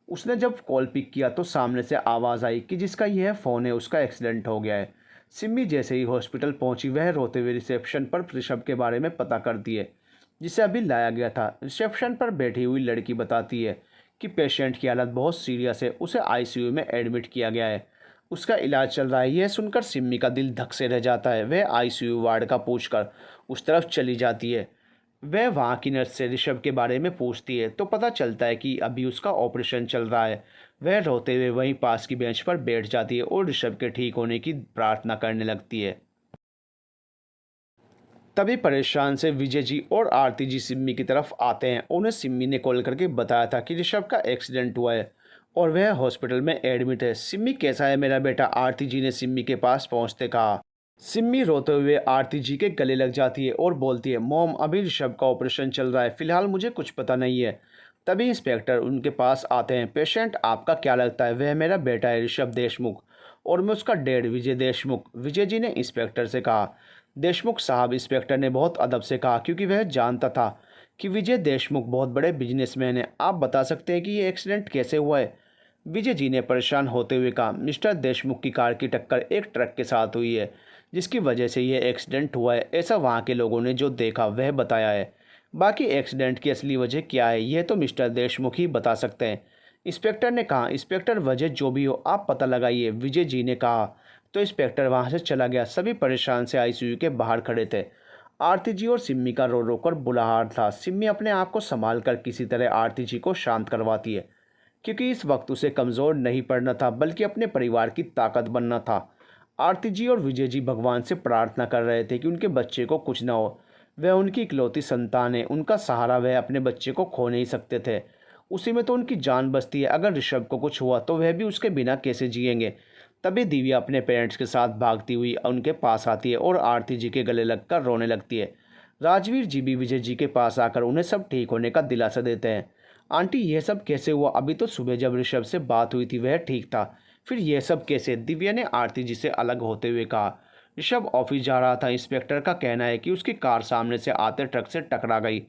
S1: उसने जब कॉल पिक किया तो सामने से आवाज़ आई कि जिसका यह फ़ोन है उसका एक्सीडेंट हो गया है। सिम्मी जैसे ही हॉस्पिटल पहुंची वह रोते हुए रिसेप्शन पर ऋषभ के बारे में पता करती है, जिसे अभी लाया गया था। रिसेप्शन पर बैठी हुई लड़की बताती है कि पेशेंट की हालत बहुत सीरियस है, उसे आईसीयू में एडमिट किया गया है, उसका इलाज चल रहा है। यह सुनकर सिम्मी का दिल धक से रह जाता है। वह आईसीयू वार्ड का पूछकर उस तरफ चली जाती है। वह वहाँ की नर्स से ऋषभ के बारे में पूछती है तो पता चलता है कि अभी उसका ऑपरेशन चल रहा है। वह रोते हुए वहीं पास की बेंच पर बैठ जाती है और ऋषभ के ठीक होने की प्रार्थना करने लगती है। तभी परेशान से विजय जी और आरती जी सिम्मी की तरफ आते हैं। उन्हें सिम्मी ने कॉल करके बताया था कि ऋषभ का एक्सीडेंट हुआ है और वह हॉस्पिटल में एडमिट है। सिम्मी कैसा है मेरा बेटा, आरती जी ने सिम्मी के पास पहुंचते कहा। सिम्मी रोते हुए आरती जी के गले लग जाती है और बोलती है, मॉम अभी ऋषभ का ऑपरेशन चल रहा है, फिलहाल मुझे कुछ पता नहीं है। तभी इंस्पेक्टर उनके पास आते हैं। पेशेंट आपका क्या लगता है? वह मेरा बेटा है ऋषभ देशमुख और मैं उसका डैड विजय देशमुख, विजय जी ने इंस्पेक्टर से कहा। देशमुख साहब, इंस्पेक्टर ने बहुत अदब से कहा, क्योंकि वह जानता था कि विजय देशमुख बहुत बड़े बिजनेसमैन हैं। आप बता सकते हैं कि ये एक्सीडेंट कैसे हुआ है? विजय जी ने परेशान होते हुए कहा, मिस्टर देशमुख की कार की टक्कर एक ट्रक के साथ हुई है, जिसकी वजह से यह एक्सीडेंट हुआ है। ऐसा वहाँ के लोगों ने जो देखा वह बताया है। बाकी एक्सीडेंट की असली वजह क्या है यह तो मिस्टर देशमुख ही बता सकते हैं, इंस्पेक्टर ने कहा। इंस्पेक्टर, वजह जो भी हो आप पता लगाइए, विजय जी ने कहा। तो इंस्पेक्टर वहाँ से चला गया। सभी परेशान से आईसीयू के बाहर खड़े थे। आरती जी और सिम्मी का रो रो कर बुरा हाल था। सिम्मी अपने आप को संभाल कर किसी तरह आरती जी को शांत करवाती है, क्योंकि इस वक्त उसे कमज़ोर नहीं पड़ना था बल्कि अपने परिवार की ताकत बनना था। आरती जी और विजय जी भगवान से प्रार्थना कर रहे थे कि उनके बच्चे को कुछ ना हो। वह उनकी इकलौती संतान है, उनका सहारा, वह अपने बच्चे को खो नहीं सकते थे। उसी में तो उनकी जान बसती है। अगर ऋषभ को कुछ हुआ तो वह भी उसके बिना कैसे जिएंगे। तभी दिव्या अपने पेरेंट्स के साथ भागती हुई उनके पास आती है और आरती जी के गले लगकर रोने लगती है। राजवीर जी भी विजय जी के पास आकर उन्हें सब ठीक होने का दिलासा देते हैं। आंटी, यह सब कैसे हुआ? अभी तो सुबह जब ऋषभ से बात हुई थी वह ठीक था, फिर यह सब कैसे? दिव्या ने आरती जी से अलग होते हुए कहा। ऋषभ ऑफिस जा रहा था। इंस्पेक्टर का कहना है कि उसकी कार सामने से आते ट्रक से टकरा गई,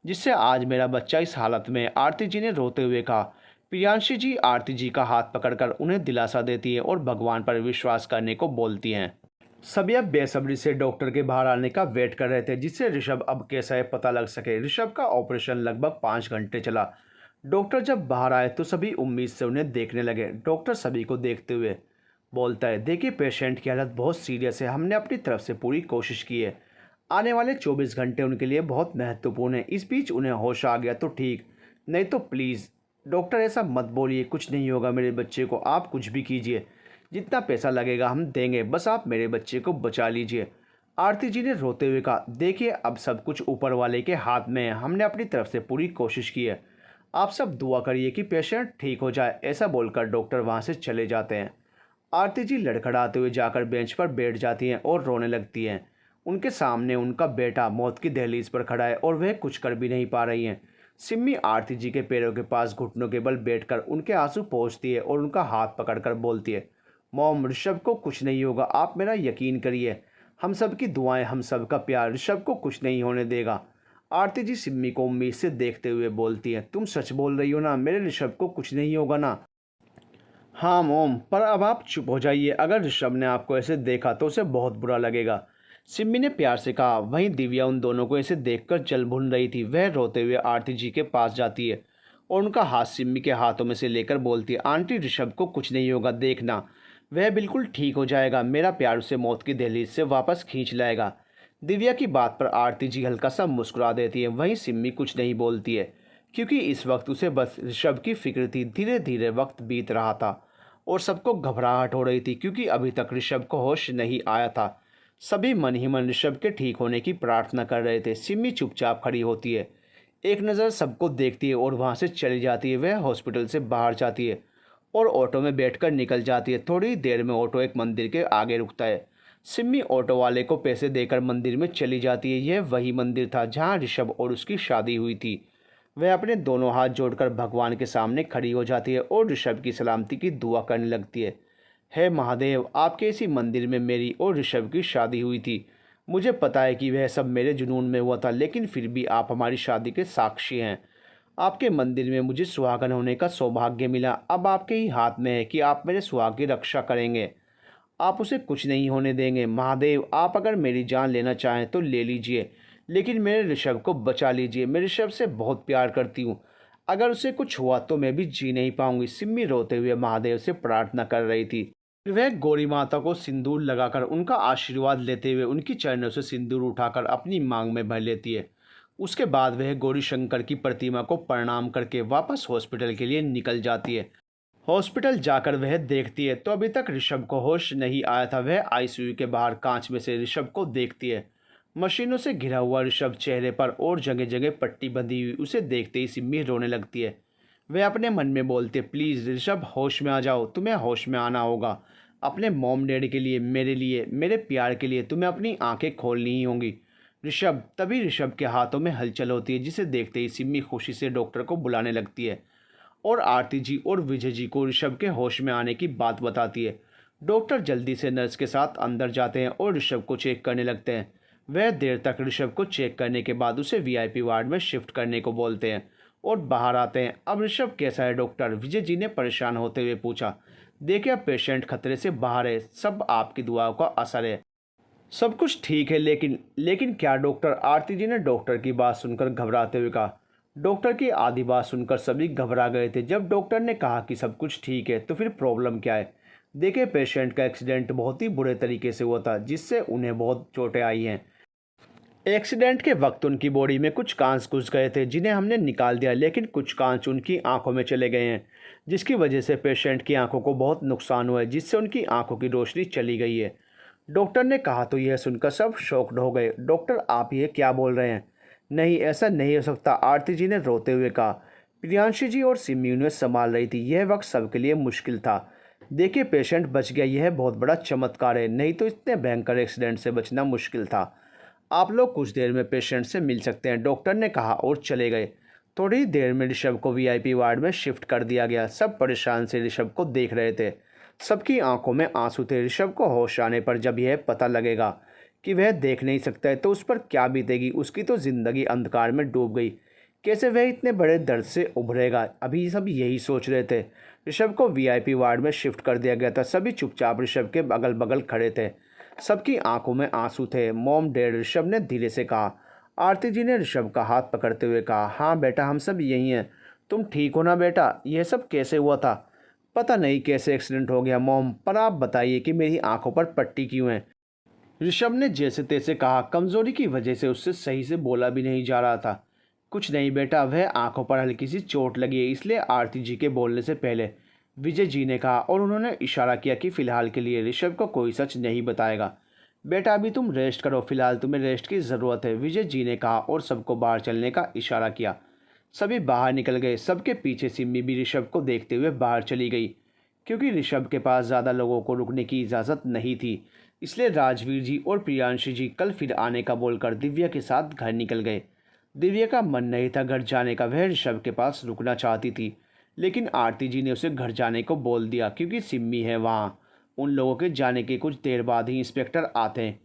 S1: जिससे आज मेरा बच्चा इस हालत में है। आरती जी ने रोते हुए कहा। प्रियांशी जी आरती जी का हाथ पकड़कर उन्हें दिलासा देती है और भगवान पर विश्वास करने को बोलती हैं। सभी अब बेसब्री से डॉक्टर के बाहर आने का वेट कर रहे थे, जिससे ऋषभ अब कैसा है पता लग सके। ऋषभ का ऑपरेशन लगभग 5 घंटे चला। डॉक्टर जब बाहर आए तो सभी उम्मीद से उन्हें देखने लगे। डॉक्टर सभी को देखते हुए बोलता है, देखिए पेशेंट की हालत बहुत सीरियस है, हमने अपनी तरफ से पूरी कोशिश की है। आने वाले 24 घंटे उनके लिए बहुत महत्वपूर्ण है। इस बीच उन्हें होश आ गया तो ठीक, नहीं तो प्लीज़ डॉक्टर ऐसा मत बोलिए, कुछ नहीं होगा मेरे बच्चे को, आप कुछ भी कीजिए, जितना पैसा लगेगा हम देंगे, बस आप मेरे बच्चे को बचा लीजिए। आरती जी ने रोते हुए कहा, देखिए अब सब कुछ ऊपर वाले के हाथ में है, हमने अपनी तरफ से पूरी कोशिश की है, आप सब दुआ करिए कि पेशेंट ठीक हो जाए। ऐसा बोलकर डॉक्टर वहाँ से चले जाते हैं। आरती जी लड़खड़ाते हुए जाकर बेंच पर बैठ जाती हैं और रोने लगती हैं। उनके सामने उनका बेटा मौत की दहलीज पर खड़ा है और वह कुछ कर भी नहीं पा रही हैं। सिम्मी आरती जी के पैरों के पास घुटनों के बल बैठकर उनके आंसू पोंछती है और उनका हाथ पकड़कर बोलती है, मॉम ऋषभ को कुछ नहीं होगा, आप मेरा यकीन करिए, हम सब की दुआएं, हम सब का प्यार ऋषभ को कुछ नहीं होने देगा। आरती जी सिम्मी को उम्मीद से देखते हुए बोलती है, तुम सच बोल रही हो ना, मेरे ऋषभ को कुछ नहीं होगा ना? हाँ मोम, पर अब आप चुप हो जाइए, अगर ऋषभ ने आपको ऐसे देखा तो उसे बहुत बुरा लगेगा। सिम्मी ने प्यार से कहा। वहीं दिव्या उन दोनों को ऐसे देखकर जल भुन रही थी। वह रोते हुए आरती जी के पास जाती है और उनका हाथ सिम्मी के हाथों में से लेकर बोलती है, आंटी ऋषभ को कुछ नहीं होगा, देखना वह बिल्कुल ठीक हो जाएगा, मेरा प्यार उसे मौत की दहलीज से वापस खींच लाएगा। दिव्या की बात पर आरती जी हल्का सा मुस्कुरा देती है। वहीं सिम्मी कुछ नहीं बोलती है, क्योंकि इस वक्त उसे बस ऋषभ की फिक्र थी। धीरे धीरे वक्त बीत रहा था और सबको घबराहट हो रही थी, क्योंकि अभी तक ऋषभ को होश नहीं आया था। सभी मन ही मन ऋषभ के ठीक होने की प्रार्थना कर रहे थे। सिम्मी चुपचाप खड़ी होती है, एक नज़र सबको देखती है और वहाँ से चली जाती है। वह हॉस्पिटल से बाहर जाती है और ऑटो में बैठकर निकल जाती है। थोड़ी देर में ऑटो एक मंदिर के आगे रुकता है। सिम्मी ऑटो वाले को पैसे देकर मंदिर में चली जाती है। यह वही मंदिर था जहाँ ऋषभ और उसकी शादी हुई थी। वह अपने दोनों हाथ जोड़कर भगवान के सामने खड़ी हो जाती है और ऋषभ की सलामती की दुआ करने लगती है। हे महादेव, आपके इसी मंदिर में मेरी और ऋषभ की शादी हुई थी। मुझे पता है कि वह सब मेरे जुनून में हुआ था, लेकिन फिर भी आप हमारी शादी के साक्षी हैं। आपके मंदिर में मुझे सुहागन होने का सौभाग्य मिला। अब आपके ही हाथ में है कि आप मेरे सुहाग की रक्षा करेंगे, आप उसे कुछ नहीं होने देंगे। महादेव, आप अगर मेरी जान लेना चाहें तो ले लीजिए, लेकिन मेरे ऋषभ को बचा लीजिए। मैं ऋषभ से बहुत प्यार करती हूँ, अगर उसे कुछ हुआ तो मैं भी जी नहीं पाऊंगी। सिम्मी रोते हुए महादेव से प्रार्थना कर रही थी। वह गौरी माता को सिंदूर लगाकर उनका आशीर्वाद लेते हुए उनकी चरणों से सिंदूर उठाकर अपनी मांग में भर लेती है। उसके बाद वह गौरी शंकर की प्रतिमा को प्रणाम करके वापस हॉस्पिटल के लिए निकल जाती है। हॉस्पिटल जाकर वह देखती है तो अभी तक ऋषभ को होश नहीं आया था। वह आईसीयू के बाहर कांच में से ऋषभ को देखती है। मशीनों से घिरा हुआ ऋषभ, चेहरे पर और जगह जगह पट्टी बंधी हुई। उसे देखते ही सिम्मी रोने लगती है। वह अपने मन में बोलते, प्लीज़ ऋषभ होश में आ जाओ, तुम्हें होश में आना होगा। अपने मॉम डैडी के लिए, मेरे प्यार के लिए तुम्हें अपनी आंखें खोलनी ही होंगी। ऋषभ, तभी ऋषभ के हाथों में हलचल होती है, जिसे देखते ही सिम्मी खुशी से डॉक्टर को बुलाने लगती है और आरती जी और विजय जी को ऋषभ के होश में आने की बात बताती है। डॉक्टर जल्दी से नर्स के साथ अंदर जाते हैं और ऋषभ को चेक करने लगते हैं। वह देर तक ऋषभ को चेक करने के बाद उसे वीआईपी वार्ड में शिफ्ट करने को बोलते हैं और बाहर आते हैं। अब ऋषभ कैसा है डॉक्टर? विजय जी ने परेशान होते हुए पूछा। देखिए अब पेशेंट खतरे से बाहर है, सब आपकी दुआओं का असर है, सब कुछ ठीक है। लेकिन क्या डॉक्टर? आरती जी ने डॉक्टर की बात सुनकर घबराते हुए कहा। डॉक्टर की आधी बात सुनकर सभी घबरा गए थे। जब डॉक्टर ने कहा कि सब कुछ ठीक है तो फिर प्रॉब्लम क्या है? देखिए पेशेंट का एक्सीडेंट बहुत ही बुरे तरीके से हुआ था, जिससे उन्हें बहुत चोटें आई हैं। एक्सीडेंट के वक्त उनकी बॉडी में कुछ कांच घुस गए थे, जिन्हें हमने निकाल दिया, लेकिन कुछ कांच उनकी आंखों में चले गए हैं, जिसकी वजह से पेशेंट की आंखों को बहुत नुकसान हुआ है, जिससे उनकी आंखों की रोशनी चली गई है। डॉक्टर ने कहा तो यह सुनकर सब शॉक्ड हो गए। डॉक्टर, आप ये क्या बोल रहे हैं? नहीं, ऐसा नहीं हो सकता, आरती जी ने रोते हुए कहा। प्रियांशी जी और सिम्मी उन्हें संभाल रही थी। यह वक्त सबके लिए मुश्किल था। देखिए पेशेंट बच गया, यह बहुत बड़ा चमत्कार है, नहीं तो इतने भयंकर एक्सीडेंट से बचना मुश्किल था। आप लोग कुछ देर में पेशेंट से मिल सकते हैं, डॉक्टर ने कहा और चले गए। थोड़ी देर में ऋषभ को वीआईपी वार्ड में शिफ्ट कर दिया गया। सब परेशान से ऋषभ को देख रहे थे, सबकी आंखों में आंसू थे। ऋषभ को होश आने पर जब यह पता लगेगा कि वह देख नहीं सकता है तो उस पर क्या बीतेगी। उसकी तो ज़िंदगी अंधकार में डूब गई। कैसे वह इतने बड़े दर्द से उभरेगा। अभी सब यही सोच रहे थे। ऋषभ को वीआईपी वार्ड में शिफ्ट कर दिया गया था। सभी चुपचाप ऋषभ के अगल बगल खड़े थे। सबकी आंखों में आंसू थे। मॉम डैड, ऋषभ ने धीरे से कहा। आरती जी ने ऋषभ का हाथ पकड़ते हुए कहा, हाँ बेटा, हम सब यही हैं। तुम ठीक हो ना बेटा? यह सब कैसे हुआ था? पता नहीं कैसे एक्सीडेंट हो गया मॉम, पर आप बताइए कि मेरी आंखों पर पट्टी क्यों है? ऋषभ ने जैसे तैसे कहा। कमजोरी की वजह से उससे सही से बोला भी नहीं जा रहा था। कुछ नहीं बेटा, वह आंखों पर हल्की सी चोट लगी है, इसलिए आरती जी के बोलने से पहले विजय जी ने कहा और उन्होंने इशारा किया कि फ़िलहाल के लिए ऋषभ को कोई सच नहीं बताएगा। बेटा अभी तुम रेस्ट करो, फ़िलहाल तुम्हें रेस्ट की ज़रूरत है, विजय जी ने कहा और सबको बाहर चलने का इशारा किया। सभी बाहर निकल गए। सबके पीछे सिम्मी भी ऋषभ को देखते हुए बाहर चली गई। क्योंकि ऋषभ के पास ज़्यादा लोगों को रुकने की इजाज़त नहीं थी, इसलिए राजवीर जी और प्रियांशी जी कल फिर आने का बोलकर दिव्या के साथ घर निकल गए। दिव्या का मन नहीं था घर जाने का। वह ऋषभ के पास रुकना चाहती थी, लेकिन आरती जी ने उसे घर जाने को बोल दिया क्योंकि सिम्मी है वहाँ। उन लोगों के जाने के कुछ देर बाद ही इंस्पेक्टर आते हैं।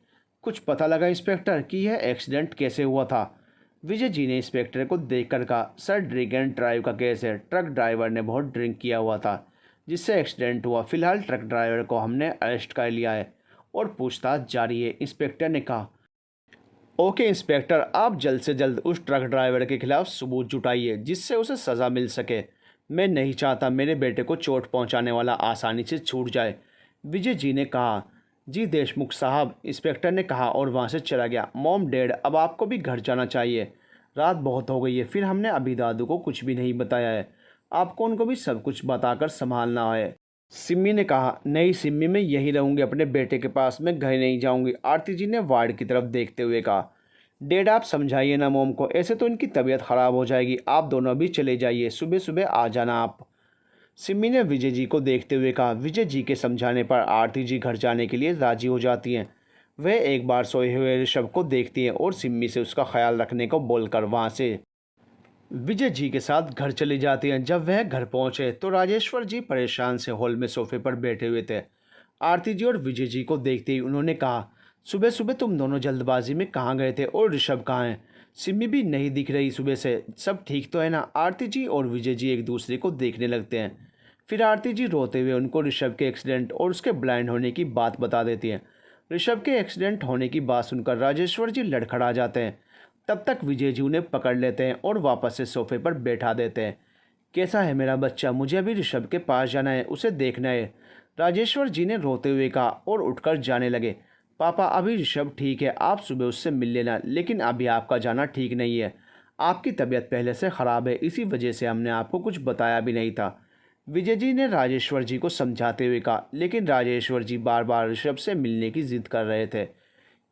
S1: कुछ पता लगा इंस्पेक्टर कि यह एक्सीडेंट कैसे हुआ था? विजय जी ने इंस्पेक्टर को देखकर कहा, सर ड्रिंक एंड ड्राइव का केस है। ट्रक ड्राइवर ने बहुत ड्रिंक किया हुआ था जिससे एक्सीडेंट हुआ। फिलहाल ट्रक ड्राइवर को हमने अरेस्ट कर लिया है और पूछताछ जारी है, इंस्पेक्टर ने कहा। ओके इंस्पेक्टर, आप जल्द से जल्द उस ट्रक ड्राइवर के खिलाफ सबूत जुटाइए जिससे उसे सज़ा मिल सके। मैं नहीं चाहता मेरे बेटे को चोट पहुंचाने वाला आसानी से छूट जाए, विजय जी ने कहा। जी देशमुख साहब, इंस्पेक्टर ने कहा और वहां से चला गया। मॉम डैड, अब आपको भी घर जाना चाहिए। रात बहुत हो गई है, फिर हमने अभी दादू को कुछ भी नहीं बताया है। आपको उनको भी सब कुछ बताकर संभालना है। सिम्मी ने कहा, नहीं सिम्मी, मैं यहीं रहूँगी अपने बेटे के पास, मैं घर नहीं जाऊँगी। आरती जी ने वार्ड की तरफ देखते हुए कहा। डैड आप समझाइए ना मोम को, ऐसे तो इनकी तबीयत ख़राब हो जाएगी। आप दोनों भी चले जाइए, सुबह सुबह आ जाना आप। सिम्मी ने विजय जी को देखते हुए कहा। विजय जी के समझाने पर आरती जी घर जाने के लिए राजी हो जाती हैं। वह एक बार सोए हुए ऋषभ को देखती हैं और सिम्मी से उसका ख्याल रखने को बोलकर वहाँ से विजय जी के साथ घर चली जाती हैं। जब वह घर पहुंचे तो राजेश्वर जी परेशान से हॉल में सोफे पर बैठे हुए थे। आरती जी और विजय जी को देखते ही उन्होंने कहा, सुबह सुबह तुम दोनों जल्दबाजी में कहाँ गए थे और ऋषभ कहाँ हैं? सिम्मी भी नहीं दिख रही सुबह से, सब ठीक तो है ना? आरती जी और विजय जी एक दूसरे को देखने लगते हैं। फिर आरती जी रोते हुए उनको ऋषभ के एक्सीडेंट और उसके ब्लाइंड होने की बात बता देती हैं। ऋषभ के एक्सीडेंट होने की बात सुनकर राजेश्वर जी लड़खड़ा जाते हैं। तब तक विजय जी उन्हें पकड़ लेते हैं और वापस से सोफे पर बैठा देते हैं। कैसा है मेरा बच्चा? मुझे अभी ऋषभ के पास जाना है, उसे देखना है, राजेश्वर जी ने रोते हुए कहा और उठकर जाने लगे। पापा अभी ऋषभ ठीक है, आप सुबह उससे मिल लेना, लेकिन अभी आपका जाना ठीक नहीं है। आपकी तबीयत पहले से ख़राब है, इसी वजह से हमने आपको कुछ बताया भी नहीं था, विजय जी ने राजेश्वर जी को समझाते हुए कहा। लेकिन राजेश्वर जी बार बार ऋषभ से मिलने की जिद कर रहे थे।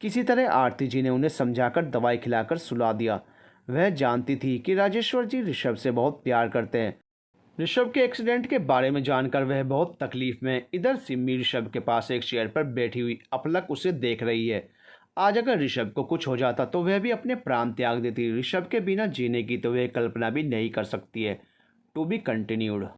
S1: किसी तरह आरती जी ने उन्हें समझाकर दवाई खिलाकर सुला दिया। वह जानती थी कि राजेश्वर जी ऋषभ से बहुत प्यार करते हैं। ऋषभ के एक्सीडेंट के बारे में जानकर वह बहुत तकलीफ में। इधर सिम्मी ऋषभ के पास एक चेयर पर बैठी हुई अपलक उसे देख रही है। आज अगर ऋषभ को कुछ हो जाता तो वह भी अपने प्राण त्याग देती। ऋषभ के बिना जीने की तो वह कल्पना भी नहीं कर सकती है। To be continued.